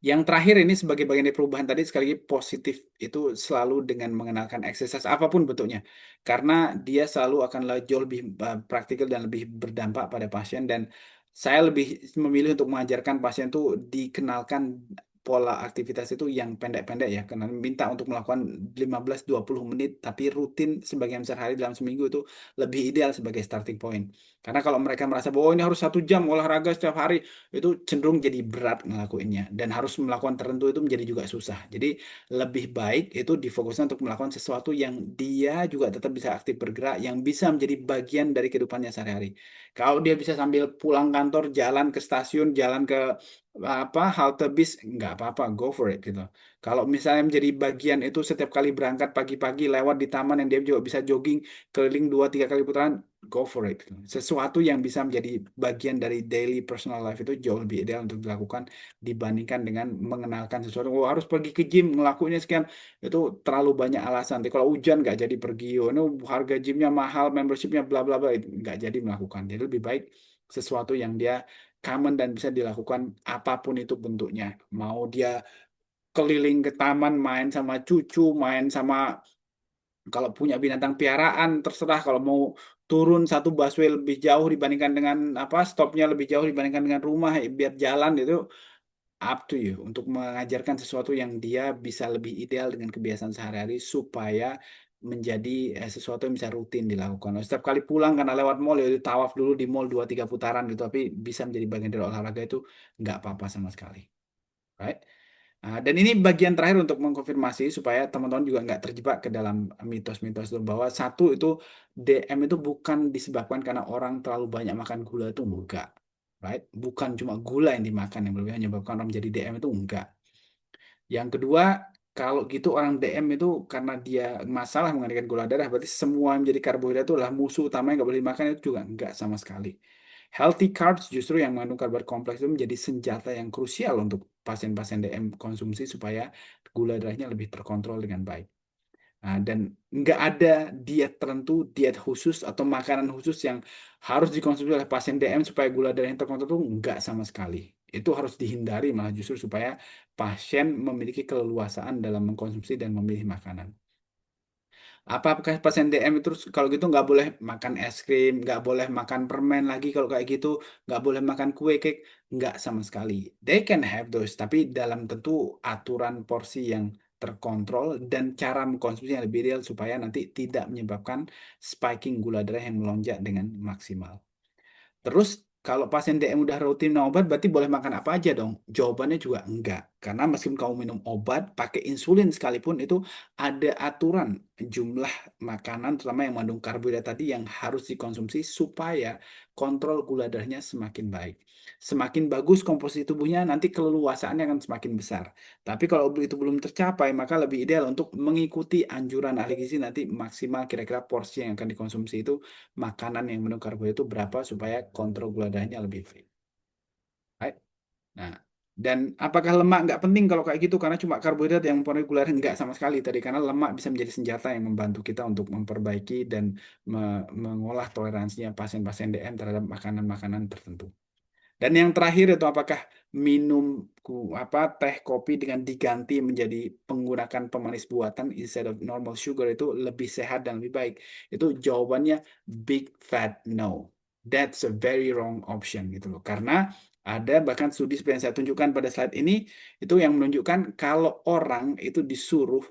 Yang terakhir ini sebagai bagian dari perubahan tadi sekali lagi positif itu selalu dengan mengenalkan exercise apapun bentuknya. Karena dia selalu akan jauh lebih praktikal dan lebih berdampak pada pasien dan saya lebih memilih untuk mengajarkan pasien itu dikenalkan pola aktivitas itu yang pendek-pendek ya. Karena minta untuk melakukan 15-20 menit tapi rutin sebagian besar hari dalam seminggu itu lebih ideal sebagai starting point. Karena kalau mereka merasa bahwa "Oh, ini harus 1 jam olahraga setiap hari itu cenderung jadi berat ngelakuinnya dan harus melakukan tertentu itu menjadi juga susah. Jadi lebih baik itu difokuskan untuk melakukan sesuatu yang dia juga tetap bisa aktif bergerak, yang bisa menjadi bagian dari kehidupannya sehari-hari. Kalau dia bisa sambil pulang kantor, jalan ke stasiun, jalan ke apa halte bis, nggak apa-apa, go for it gitu. Kalau misalnya menjadi bagian itu setiap kali berangkat pagi-pagi lewat di taman yang dia juga bisa jogging keliling 2-3 kali putaran, go for it. Sesuatu yang bisa menjadi bagian dari daily personal life itu jauh lebih ideal untuk dilakukan dibandingkan dengan mengenalkan sesuatu. Oh, harus pergi ke gym, ngelakuinnya sekian. Itu terlalu banyak alasan. Tapi kalau hujan nggak jadi pergi, oh, ini harga gymnya mahal, membershipnya bla bla bla, itu nggak jadi melakukan. Jadi lebih baik sesuatu yang dia common dan bisa dilakukan apapun itu bentuknya. Mau dia keliling ke taman, main sama cucu, main sama kalau punya binatang piaraan, terserah kalau mau turun satu busway lebih jauh dibandingkan dengan apa stopnya lebih jauh dibandingkan dengan rumah biar jalan itu up to you untuk mengajarkan sesuatu yang dia bisa lebih ideal dengan kebiasaan sehari-hari supaya menjadi sesuatu yang bisa rutin dilakukan. Setiap kali pulang karena lewat mall ya tawaf dulu di mall 2-3 putaran gitu, tapi bisa menjadi bagian dari olahraga itu nggak apa-apa sama sekali. Right? Dan ini bagian terakhir untuk mengkonfirmasi supaya teman-teman juga nggak terjebak ke dalam mitos-mitos itu bahwa satu itu DM itu bukan disebabkan karena orang terlalu banyak makan gula itu enggak, right? Bukan cuma gula yang dimakan yang berlebihan menyebabkan orang menjadi DM itu enggak. Yang kedua, kalau gitu orang DM itu karena dia masalah mengandalkan gula darah, berarti semua yang menjadi karbohidrat itu adalah musuh utama yang nggak boleh dimakan itu juga enggak sama sekali. Healthy carbs justru yang mengandung karbohidrat kompleks itu menjadi senjata yang krusial untuk pasien-pasien DM konsumsi supaya gula darahnya lebih terkontrol dengan baik. Nah, dan nggak ada diet tertentu, diet khusus atau makanan khusus yang harus dikonsumsi oleh pasien DM supaya gula darah yang terkontrol itu nggak sama sekali. Itu harus dihindari malah justru supaya pasien memiliki keleluasaan dalam mengkonsumsi dan memilih makanan. Apakah pasien DM terus kalau gitu nggak boleh makan es krim, nggak boleh makan permen lagi kalau kayak gitu, nggak boleh makan kue cake, nggak sama sekali. They can have those, tapi dalam tentu aturan porsi yang terkontrol dan cara mengkonsumsi yang lebih ideal supaya nanti tidak menyebabkan spiking gula darah yang melonjak dengan maksimal. Terus kalau pasien DM udah rutin minum obat berarti boleh makan apa aja dong? Jawabannya juga enggak. Karena meskipun kamu minum obat pakai insulin sekalipun itu ada aturan jumlah makanan terutama yang mengandung karbohidrat tadi yang harus dikonsumsi supaya kontrol gula darahnya semakin baik. Semakin bagus komposisi tubuhnya nanti keleluasaannya akan semakin besar. Tapi kalau itu belum tercapai maka lebih ideal untuk mengikuti anjuran ahli gizi nanti maksimal kira-kira porsi yang akan dikonsumsi itu makanan yang mengandung karbohidrat itu berapa supaya kontrol gula darahnya lebih baik. Right? Nah, dan apakah lemak nggak penting kalau kayak gitu karena cuma karbohidrat yang mempengaruhi gula darah nggak sama sekali tadi karena lemak bisa menjadi senjata yang membantu kita untuk memperbaiki dan mengolah toleransinya pasien-pasien DM terhadap makanan-makanan tertentu. Dan yang terakhir itu apakah minum teh kopi dengan diganti menjadi menggunakan pemanis buatan instead of normal sugar itu lebih sehat dan lebih baik? Itu jawabannya big fat no. That's a very wrong option gitu loh. Karena ada bahkan studi seperti yang saya tunjukkan pada slide ini itu yang menunjukkan kalau orang itu disuruh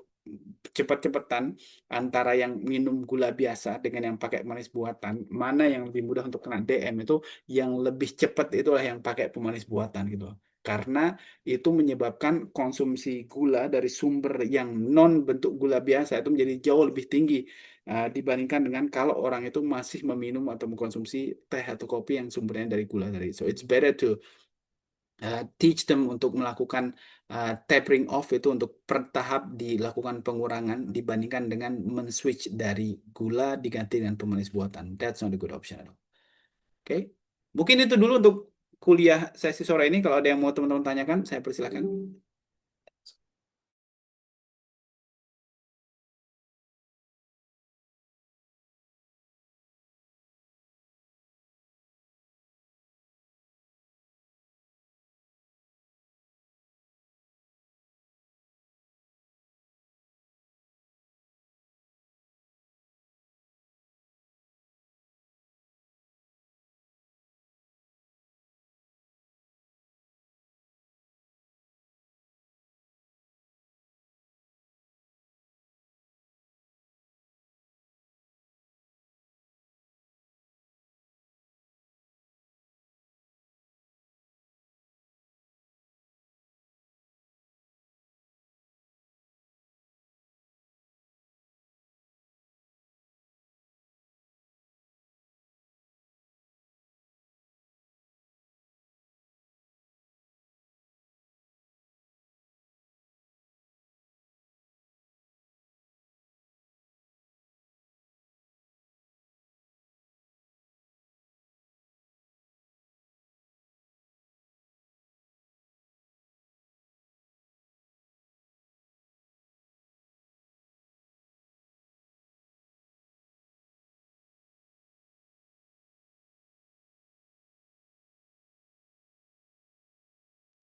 cepet-cepetan antara yang minum gula biasa dengan yang pakai manis buatan, mana yang lebih mudah untuk kena DM itu yang lebih cepat itulah yang pakai pemanis buatan gitu. Karena itu menyebabkan konsumsi gula dari sumber yang non bentuk gula biasa itu menjadi jauh lebih tinggi dibandingkan dengan kalau orang itu masih meminum atau mengkonsumsi teh atau kopi yang sumbernya dari gula tadi. So it's better to teach them untuk melakukan tapering off itu untuk per tahap dilakukan pengurangan dibandingkan dengan men-switch dari gula diganti dengan pemanis buatan. That's not a good option. Oke, mungkin itu dulu untuk kuliah sesi sore ini. Kalau ada yang mau teman-teman tanyakan, saya persilahkan.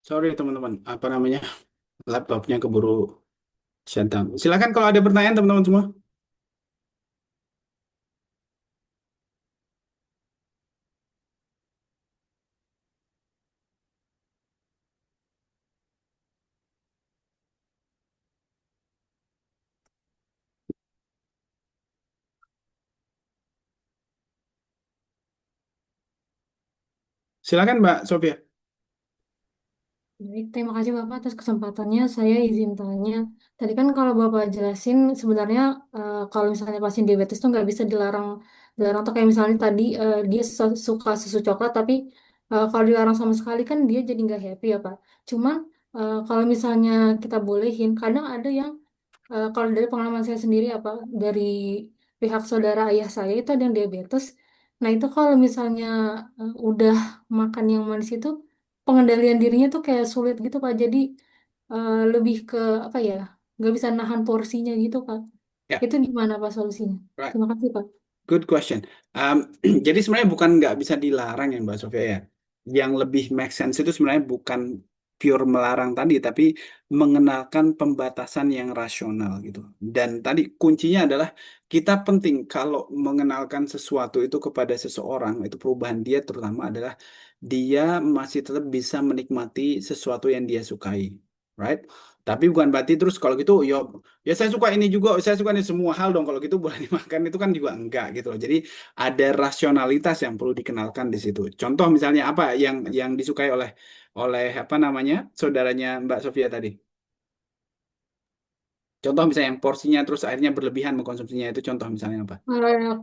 Sorry teman-teman, apa namanya laptopnya keburu shutdown. Silakan kalau ada pertanyaan teman-teman semua. Silakan Mbak Sofia. Baik, terima kasih Bapak atas kesempatannya. Saya izin tanya. Tadi kan kalau Bapak jelasin sebenarnya kalau misalnya pasien diabetes tuh nggak bisa dilarang, dilarang tuh kayak misalnya tadi dia suka susu coklat, tapi kalau dilarang sama sekali kan dia jadi nggak happy ya Pak. Cuman kalau misalnya kita bolehin, kadang ada yang kalau dari pengalaman saya sendiri apa dari pihak saudara ayah saya itu ada yang diabetes. Nah itu kalau misalnya udah makan yang manis itu pengendalian dirinya tuh kayak sulit gitu Pak. Jadi lebih ke apa ya? Nggak bisa nahan porsinya gitu Pak. Ya, Itu gimana Pak solusinya? right. Terima kasih Pak. Good question. Jadi sebenarnya bukan nggak bisa dilarang ya Mbak Sofia ya. Yang lebih make sense itu sebenarnya bukan pure melarang tadi, tapi mengenalkan pembatasan yang rasional gitu. Dan tadi kuncinya adalah kita penting kalau mengenalkan sesuatu itu kepada seseorang, itu perubahan dia terutama adalah dia masih tetap bisa menikmati sesuatu yang dia sukai. Right? Tapi bukan berarti terus kalau gitu, yo ya saya suka ini juga, saya suka ini semua hal dong. Kalau gitu boleh dimakan itu kan juga enggak gitu loh. Jadi ada rasionalitas yang perlu dikenalkan di situ. Contoh misalnya apa yang disukai oleh oleh apa namanya saudaranya Mbak Sofia tadi. Contoh misalnya yang porsinya terus akhirnya berlebihan mengkonsumsinya itu contoh misalnya apa?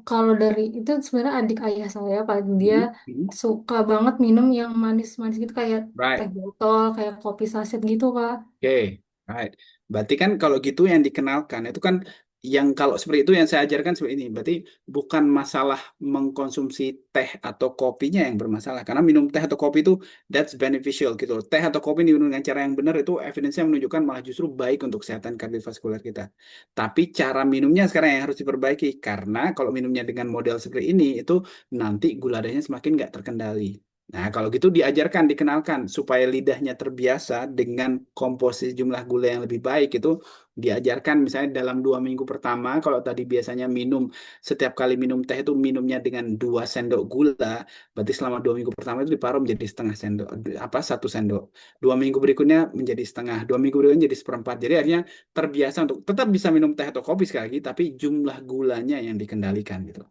Kalau dari itu sebenarnya adik ayah saya Pak, dia Mhm, mhm. suka banget minum yang manis-manis gitu kayak teh Right. botol, kayak kopi saset gitu Pak. Oke, right. Berarti kan kalau gitu yang dikenalkan itu kan yang kalau seperti itu yang saya ajarkan seperti ini. Berarti bukan masalah mengkonsumsi teh atau kopinya yang bermasalah. Karena minum teh atau kopi itu that's beneficial gitu loh. Teh atau kopi diminum dengan cara yang benar itu evidence-nya menunjukkan malah justru baik untuk kesehatan kardiovaskuler kita. Tapi cara minumnya sekarang yang harus diperbaiki. Karena kalau minumnya dengan model seperti ini itu nanti gula darahnya semakin nggak terkendali. Nah, kalau gitu diajarkan, dikenalkan supaya lidahnya terbiasa dengan komposisi jumlah gula yang lebih baik itu diajarkan misalnya dalam 2 minggu pertama kalau tadi biasanya minum setiap kali minum teh itu minumnya dengan 2 sendok gula, berarti selama 2 minggu pertama itu diparuh menjadi setengah sendok apa 1 sendok. 2 minggu berikutnya menjadi setengah, 2 minggu berikutnya jadi seperempat. Jadi akhirnya terbiasa untuk tetap bisa minum teh atau kopi sekali lagi, tapi jumlah gulanya yang dikendalikan gitu.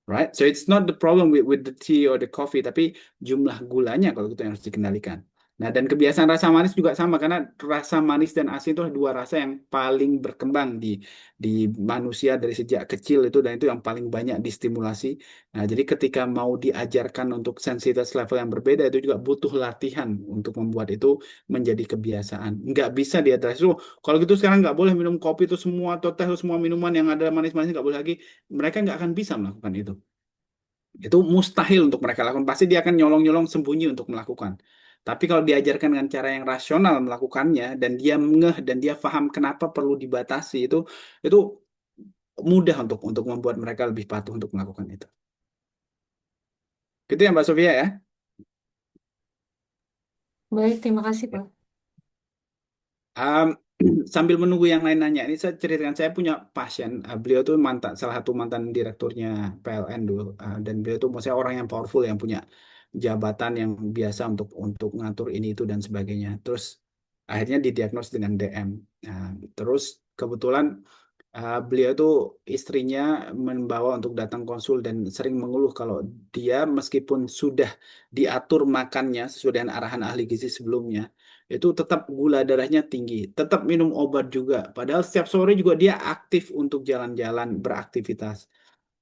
Right? So it's not the problem with the tea or the coffee, tapi jumlah gulanya kalau gitu yang harus dikendalikan. Nah, dan kebiasaan rasa manis juga sama karena rasa manis dan asin itu adalah dua rasa yang paling berkembang di manusia dari sejak kecil itu dan itu yang paling banyak distimulasi. Nah, jadi ketika mau diajarkan untuk sensitivitas level yang berbeda itu juga butuh latihan untuk membuat itu menjadi kebiasaan. Nggak bisa diadres. So, kalau gitu sekarang nggak boleh minum kopi itu semua atau teh itu semua minuman yang ada manis-manis nggak boleh lagi, mereka nggak akan bisa melakukan itu. Itu mustahil untuk mereka lakukan. Pasti dia akan nyolong-nyolong sembunyi untuk melakukan. Tapi kalau diajarkan dengan cara yang rasional melakukannya dan dia ngeh dan dia paham kenapa perlu dibatasi itu mudah untuk membuat mereka lebih patuh untuk melakukan itu. Gitu ya Mbak Sofia ya. Baik, terima kasih Pak. Um, sambil menunggu yang lain nanya, ini saya ceritakan saya punya pasien. Beliau tuh mantan salah satu mantan direkturnya PLN dulu, dan beliau tuh maksudnya orang yang powerful yang punya jabatan yang biasa untuk ngatur ini itu dan sebagainya. Terus akhirnya didiagnos dengan DM. Nah, terus kebetulan beliau tuh istrinya membawa untuk datang konsul dan sering mengeluh kalau dia meskipun sudah diatur makannya sesuai dengan arahan ahli gizi sebelumnya itu tetap gula darahnya tinggi, tetap minum obat juga. Padahal setiap sore juga dia aktif untuk jalan-jalan, beraktivitas.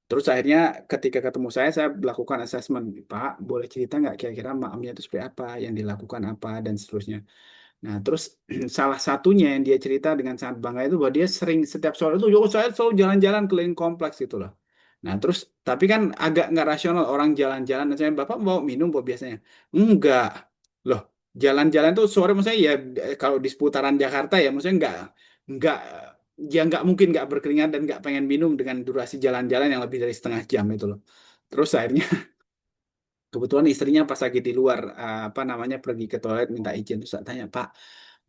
Terus akhirnya ketika ketemu saya lakukan assessment, Pak, boleh cerita nggak kira-kira maamnya itu seperti apa, yang dilakukan apa, dan seterusnya. Nah, terus salah satunya yang dia cerita dengan sangat bangga itu bahwa dia sering setiap sore itu, yo saya selalu jalan-jalan keliling kompleks gitu loh. Nah, terus tapi kan agak nggak rasional orang jalan-jalan. Dan saya, Bapak bawa minum Pak biasanya? Enggak. Loh, jalan-jalan tuh sore maksudnya ya kalau di seputaran Jakarta ya maksudnya nggak ya nggak mungkin nggak berkeringat dan nggak pengen minum dengan durasi jalan-jalan yang lebih dari setengah jam itu loh. Terus akhirnya kebetulan istrinya pas lagi di luar apa namanya pergi ke toilet minta izin terus saya tanya Pak,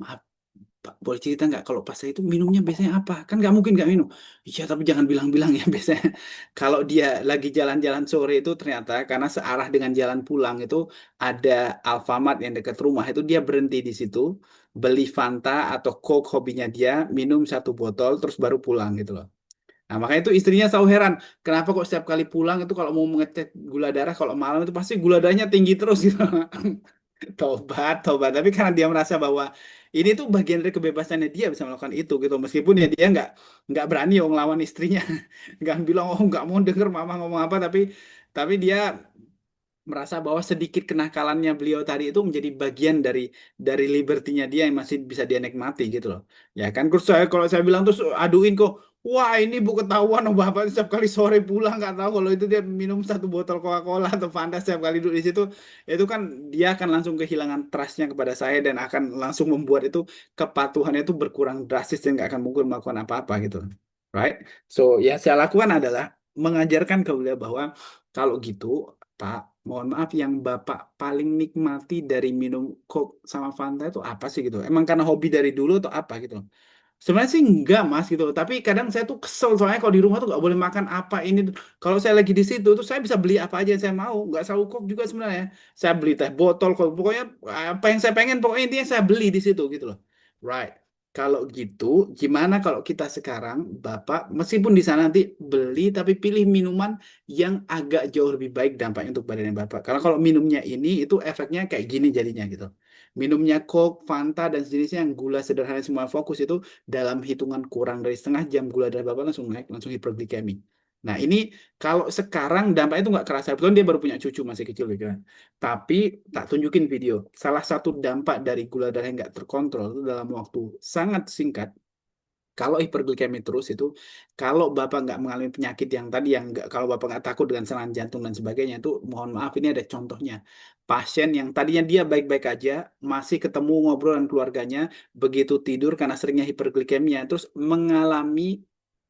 maaf Pak, boleh cerita nggak kalau pas itu minumnya biasanya apa? Kan nggak mungkin nggak minum. Iya, tapi jangan bilang-bilang ya biasanya. Kalau dia lagi jalan-jalan sore itu ternyata karena searah dengan jalan pulang itu ada Alfamart yang dekat rumah itu dia berhenti di situ beli Fanta atau Coke hobinya dia minum 1 botol terus baru pulang gitu loh. Nah makanya itu istrinya selalu heran kenapa kok setiap kali pulang itu kalau mau mengecek gula darah kalau malam itu pasti gula darahnya tinggi terus gitu. Tobat, tobat. Tapi karena dia merasa bahwa ini tuh bagian dari kebebasannya dia bisa melakukan itu gitu. Meskipun ya dia nggak berani ya ngelawan istrinya, nggak bilang oh nggak mau denger mama ngomong apa. Tapi dia merasa bahwa sedikit kenakalannya beliau tadi itu menjadi bagian dari libertinya dia yang masih bisa dia nikmati gitu loh. Ya kan terus saya kalau saya bilang terus aduin kok, wah ini bu ketahuan oh bapak setiap kali sore pulang nggak tahu kalau itu dia minum satu botol Coca-Cola atau Fanta setiap kali duduk di situ, itu kan dia akan langsung kehilangan trustnya kepada saya dan akan langsung membuat itu kepatuhannya itu berkurang drastis dan nggak akan mungkin melakukan apa-apa gitu. Right? So ya saya lakukan adalah mengajarkan ke beliau bahwa kalau gitu Pak, mohon maaf yang Bapak paling nikmati dari minum Coke sama Fanta itu apa sih gitu? Emang karena hobi dari dulu atau apa gitu? Sebenarnya sih enggak mas gitu. Tapi kadang saya tuh kesel soalnya kalau di rumah tuh nggak boleh makan apa ini. Kalau saya lagi di situ tuh saya bisa beli apa aja yang saya mau. Nggak selalu Coke juga sebenarnya. Saya beli teh botol, Coke. Pokoknya apa yang saya pengen pokoknya intinya saya beli di situ gitu loh. Right. Kalau gitu, gimana kalau kita sekarang, Bapak, meskipun di sana nanti beli, tapi pilih minuman yang agak jauh lebih baik dampaknya untuk badannya Bapak. Karena kalau minumnya ini, itu efeknya kayak gini jadinya gitu. Minumnya Coke, Fanta, dan sejenisnya yang gula sederhana semua fokus itu dalam hitungan kurang dari setengah jam gula darah Bapak langsung naik, langsung hiperglikemi. Nah ini kalau sekarang dampaknya itu nggak kerasa. Betul dia baru punya cucu masih kecil gitu kan. Tapi tak tunjukin video. Salah satu dampak dari gula darah yang nggak terkontrol itu dalam waktu sangat singkat. Kalau hiperglikemi terus itu, kalau Bapak nggak mengalami penyakit yang tadi, yang nggak, kalau Bapak nggak takut dengan serangan jantung dan sebagainya, itu mohon maaf ini ada contohnya. Pasien yang tadinya dia baik-baik aja, masih ketemu ngobrol dengan keluarganya, begitu tidur karena seringnya hiperglikemia, terus mengalami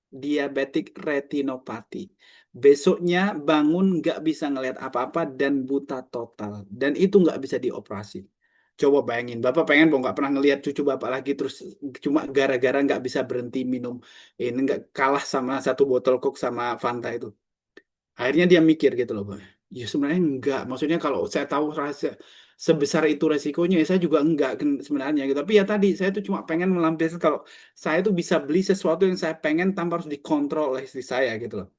diabetik retinopati. Besoknya bangun nggak bisa ngelihat apa-apa dan buta total. Dan itu nggak bisa dioperasi. Coba bayangin, Bapak pengen kok nggak pernah ngelihat cucu Bapak lagi terus cuma gara-gara nggak bisa berhenti minum ini nggak kalah sama satu botol Coke sama Fanta itu. Akhirnya dia mikir gitu loh, Bang. Ya sebenarnya enggak. Maksudnya kalau saya tahu rahasia sebesar itu resikonya, ya saya juga enggak sebenarnya gitu. Tapi ya tadi saya tuh cuma pengen melampiaskan kalau saya tuh bisa beli sesuatu yang saya pengen tanpa harus dikontrol oleh istri saya gitu loh.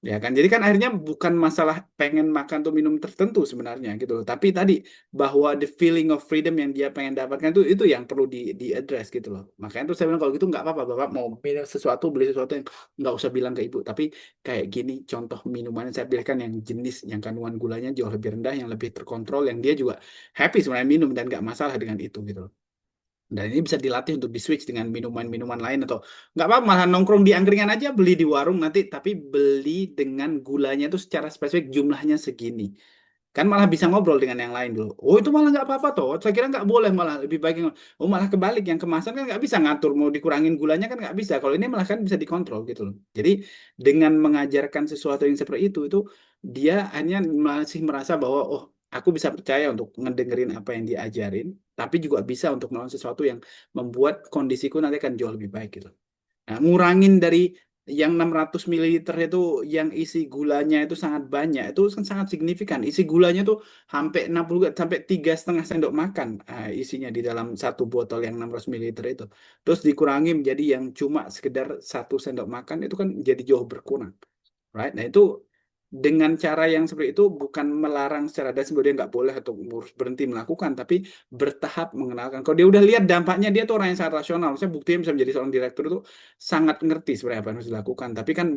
Ya kan, jadi kan akhirnya bukan masalah pengen makan atau minum tertentu sebenarnya gitu loh. Tapi tadi bahwa the feeling of freedom yang dia pengen dapatkan itu yang perlu di address gitu loh. Makanya tuh saya bilang kalau gitu nggak apa-apa, bapak mau pilih sesuatu beli sesuatu yang nggak usah bilang ke ibu. Tapi kayak gini contoh minuman yang saya pilihkan yang jenis yang kandungan gulanya jauh lebih rendah, yang lebih terkontrol, yang dia juga happy sebenarnya minum dan nggak masalah dengan itu gitu loh. Dan ini bisa dilatih untuk di switch dengan minuman-minuman lain atau nggak apa-apa malah nongkrong di angkringan aja beli di warung nanti tapi beli dengan gulanya itu secara spesifik jumlahnya segini. Kan malah bisa ngobrol dengan yang lain dulu. Oh itu malah nggak apa-apa toh. Saya kira nggak boleh malah lebih baik. Oh malah kebalik yang kemasan kan nggak bisa ngatur mau dikurangin gulanya kan nggak bisa. Kalau ini malah kan bisa dikontrol gitu loh. Jadi dengan mengajarkan sesuatu yang seperti itu dia hanya masih merasa bahwa oh aku bisa percaya untuk ngedengerin apa yang diajarin, tapi juga bisa untuk melakukan sesuatu yang membuat kondisiku nanti akan jauh lebih baik gitu. Nah, ngurangin dari yang 600 mililiter itu yang isi gulanya itu sangat banyak, itu kan sangat signifikan. Isi gulanya tuh hampir 60 sampai 3,5 sendok makan isinya di dalam satu botol yang 600 mililiter itu. Terus dikurangi menjadi yang cuma sekedar 1 sendok makan itu kan jadi jauh berkurang. Right? Nah itu dengan cara yang seperti itu bukan melarang secara dasar bahwa dia nggak boleh atau harus berhenti melakukan, tapi bertahap mengenalkan. Kalau dia udah lihat dampaknya, dia tuh orang yang sangat rasional. Saya buktinya bisa menjadi seorang direktur itu sangat ngerti sebenarnya apa yang harus dilakukan. Tapi kan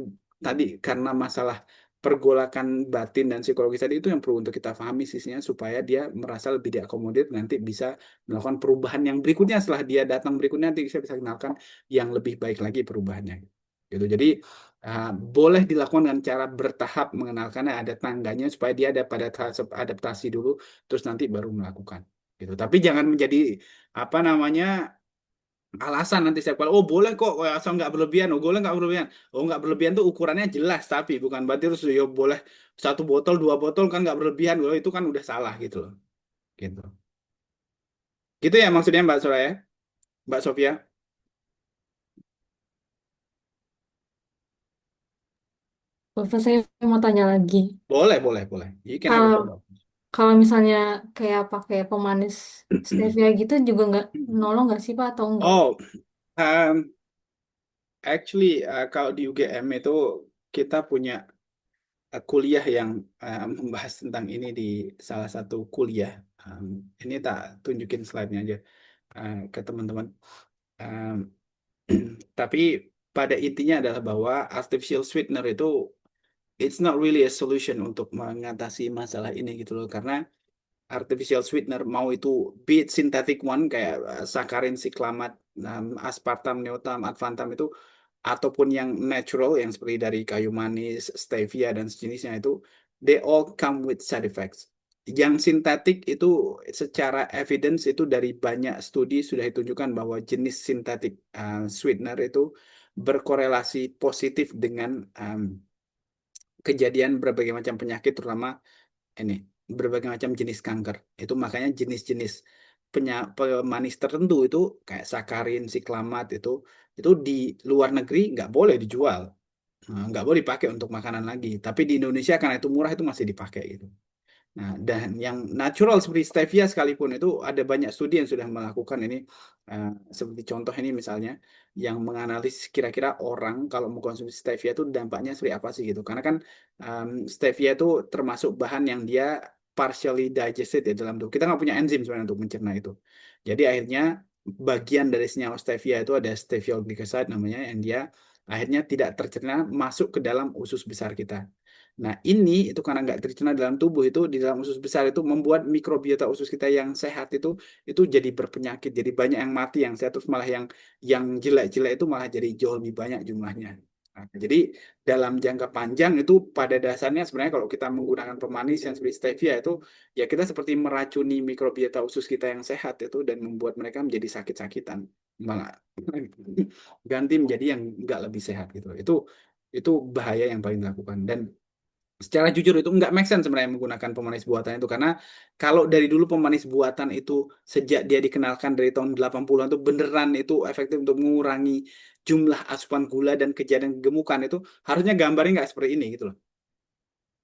tadi karena masalah pergolakan batin dan psikologis tadi itu yang perlu untuk kita pahami sisinya supaya dia merasa lebih diakomodir nanti bisa melakukan perubahan yang berikutnya setelah dia datang berikutnya nanti saya bisa kenalkan yang lebih baik lagi perubahannya gitu. Jadi boleh dilakukan dengan cara bertahap mengenalkannya ada tangganya supaya dia ada pada tahap adaptasi dulu terus nanti baru melakukan gitu. Tapi jangan menjadi apa namanya alasan nanti setiap kali oh boleh kok oh, asal nggak berlebihan oh boleh nggak berlebihan oh nggak berlebihan tuh ukurannya jelas tapi bukan berarti terus ya boleh 1 botol 2 botol kan nggak berlebihan oh, itu kan udah salah gitu loh gitu gitu ya maksudnya Mbak Soraya Mbak Sofia Bapak saya mau tanya lagi. boleh boleh boleh you can have a Kalau follow. kalau misalnya kayak pakai pemanis stevia gitu juga nggak nolong nggak sih Pak atau enggak? Oh, actually, kalau di UGM itu kita punya kuliah yang membahas tentang ini di salah satu kuliah. Um, ini tak tunjukin slide-nya aja ke teman-teman. Um, tapi pada intinya adalah bahwa artificial sweetener itu it's not really a solution untuk mengatasi masalah ini gitu loh. Karena artificial sweetener mau itu be it synthetic one kayak sakarin, siklamat, aspartam, neotam, advantam itu ataupun yang natural yang seperti dari kayu manis, stevia dan sejenisnya itu they all come with side effects. Yang sintetik itu secara evidence itu dari banyak studi sudah ditunjukkan bahwa jenis sintetik sweetener itu berkorelasi positif dengan kejadian berbagai macam penyakit terutama ini berbagai macam jenis kanker. Itu makanya jenis-jenis pemanis tertentu itu kayak sakarin, siklamat itu di luar negeri nggak boleh dijual. Nggak boleh dipakai untuk makanan lagi. Tapi di Indonesia karena itu murah itu masih dipakai gitu. Nah, dan yang natural seperti stevia sekalipun itu ada banyak studi yang sudah melakukan ini. Seperti contoh ini misalnya yang menganalisis kira-kira orang kalau mengkonsumsi stevia itu dampaknya seperti apa sih gitu. Karena kan stevia itu termasuk bahan yang dia partially digested ya dalam tubuh. Kita nggak punya enzim sebenarnya untuk mencerna itu. Jadi akhirnya bagian dari senyawa stevia itu ada stevia glycoside namanya yang dia akhirnya tidak tercerna masuk ke dalam usus besar kita. Nah, ini itu karena nggak tercerna dalam tubuh itu di dalam usus besar itu membuat mikrobiota usus kita yang sehat itu jadi berpenyakit, jadi banyak yang mati, yang sehat terus malah yang jelek-jelek itu malah jadi jauh lebih banyak jumlahnya. Nah, jadi dalam jangka panjang itu pada dasarnya sebenarnya kalau kita menggunakan pemanis yang seperti stevia itu ya kita seperti meracuni mikrobiota usus kita yang sehat itu dan membuat mereka menjadi sakit-sakitan malah ganti menjadi yang nggak lebih sehat gitu. Itu bahaya yang paling dilakukan dan secara jujur itu nggak make sense sebenarnya menggunakan pemanis buatan itu karena kalau dari dulu pemanis buatan itu sejak dia dikenalkan dari tahun 80-an itu beneran itu efektif untuk mengurangi jumlah asupan gula dan kejadian kegemukan itu harusnya gambarnya nggak seperti ini gitu loh.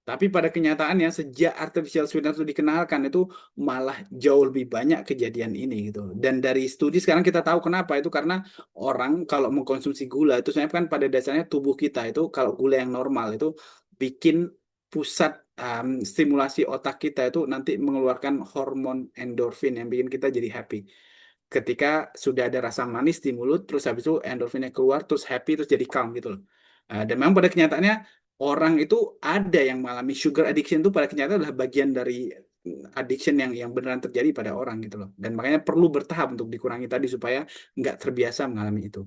Tapi pada kenyataannya sejak artificial sweetener itu dikenalkan itu malah jauh lebih banyak kejadian ini gitu. Dan dari studi sekarang kita tahu kenapa itu karena orang kalau mengkonsumsi gula itu sebenarnya kan pada dasarnya tubuh kita itu kalau gula yang normal itu bikin pusat stimulasi otak kita itu nanti mengeluarkan hormon endorfin yang bikin kita jadi happy ketika sudah ada rasa manis di mulut, terus habis itu endorfinnya keluar, terus happy, terus jadi calm gitu loh. Dan memang pada kenyataannya orang itu ada yang mengalami sugar addiction itu pada kenyataan adalah bagian dari addiction yang beneran terjadi pada orang gitu loh. Dan makanya perlu bertahap untuk dikurangi tadi supaya nggak terbiasa mengalami itu.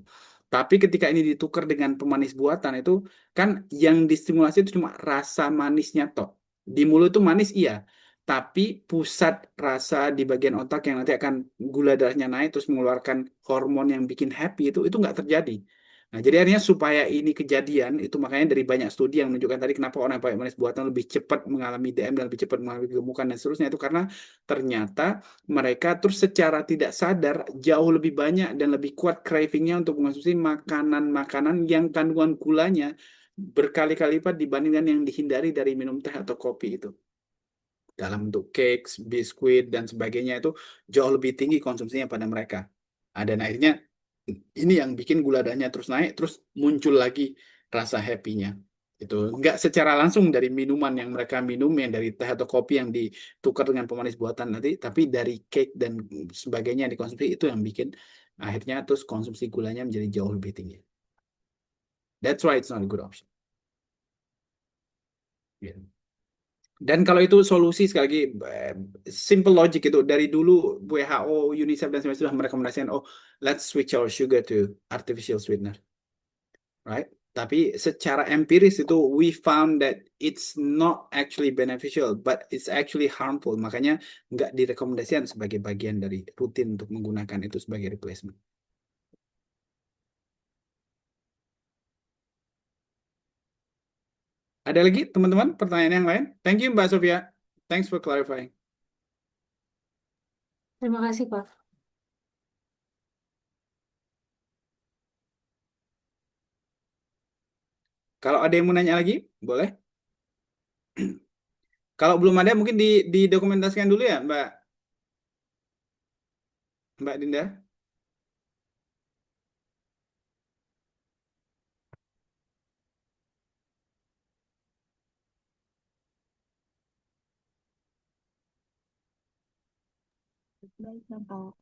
Tapi ketika ini ditukar dengan pemanis buatan itu kan yang distimulasi itu cuma rasa manisnya toh. Di mulut itu manis iya, tapi pusat rasa di bagian otak yang nanti akan gula darahnya naik terus mengeluarkan hormon yang bikin happy itu nggak terjadi. Nah, jadi akhirnya supaya ini kejadian itu makanya dari banyak studi yang menunjukkan tadi kenapa orang yang pakai manis buatan lebih cepat mengalami DM dan lebih cepat mengalami kegemukan dan seterusnya itu karena ternyata mereka terus secara tidak sadar jauh lebih banyak dan lebih kuat cravingnya untuk mengonsumsi makanan-makanan yang kandungan gulanya berkali-kali lipat dibandingkan yang dihindari dari minum teh atau kopi itu dalam bentuk cakes, biskuit, dan sebagainya itu jauh lebih tinggi konsumsinya pada mereka. Dan akhirnya ini yang bikin gula darahnya terus naik, terus muncul lagi rasa happy-nya. Itu nggak secara langsung dari minuman yang mereka minum, yang dari teh atau kopi yang ditukar dengan pemanis buatan nanti, tapi dari cake dan sebagainya yang dikonsumsi itu yang bikin akhirnya terus konsumsi gulanya menjadi jauh lebih tinggi. That's why it's not a good option. Gitu. Dan kalau itu solusi sekali lagi simple logic itu dari dulu WHO, UNICEF dan sebagainya sudah merekomendasikan oh let's switch our sugar to artificial sweetener, right? Tapi secara empiris itu we found that it's not actually beneficial, but it's actually harmful. Makanya nggak direkomendasikan sebagai bagian dari rutin untuk menggunakan itu sebagai replacement. Ada lagi teman-teman pertanyaan yang lain? Thank you Mbak Sofia. Thanks for clarifying. Terima kasih, Pak. Kalau ada yang mau nanya lagi, boleh. Kalau belum ada mungkin didokumentasikan dulu ya Mbak Dinda. Baik, Bapak.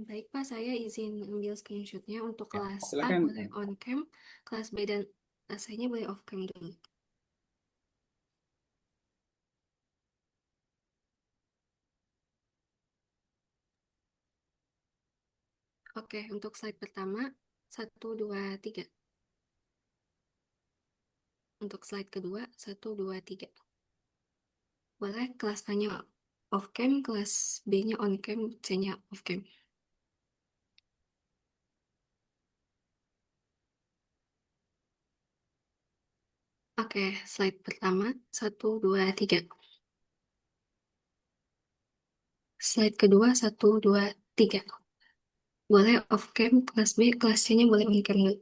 Baik Pak, saya izin ambil screenshotnya untuk Ya, kelas A silakan. boleh on cam, kelas B dan AC-nya boleh off cam dulu. Oke, untuk slide pertama, satu, dua, tiga. Untuk slide kedua, satu, dua, tiga. Boleh kelas A-nya off cam, kelas B-nya on cam, C-nya off cam. Oke, slide pertama, satu, dua, tiga. Slide kedua, satu, dua, tiga. Boleh off cam, kelas B, kelas C-nya boleh on cam dulu.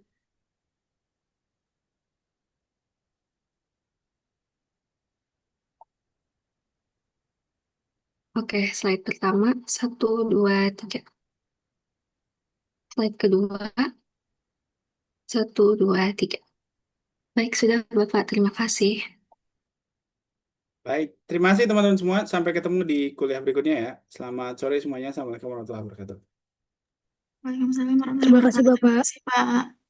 Oke, slide pertama, satu, dua, tiga. Slide kedua, satu, dua, tiga. Baik, sudah Bapak. Terima kasih. Baik, terima kasih teman-teman semua. Sampai ketemu di kuliah berikutnya ya. Selamat sore semuanya. Assalamualaikum warahmatullahi wabarakatuh. Waalaikumsalam Terima warahmatullahi kasih wabarakatuh. Terima Bapak. kasih, Pak.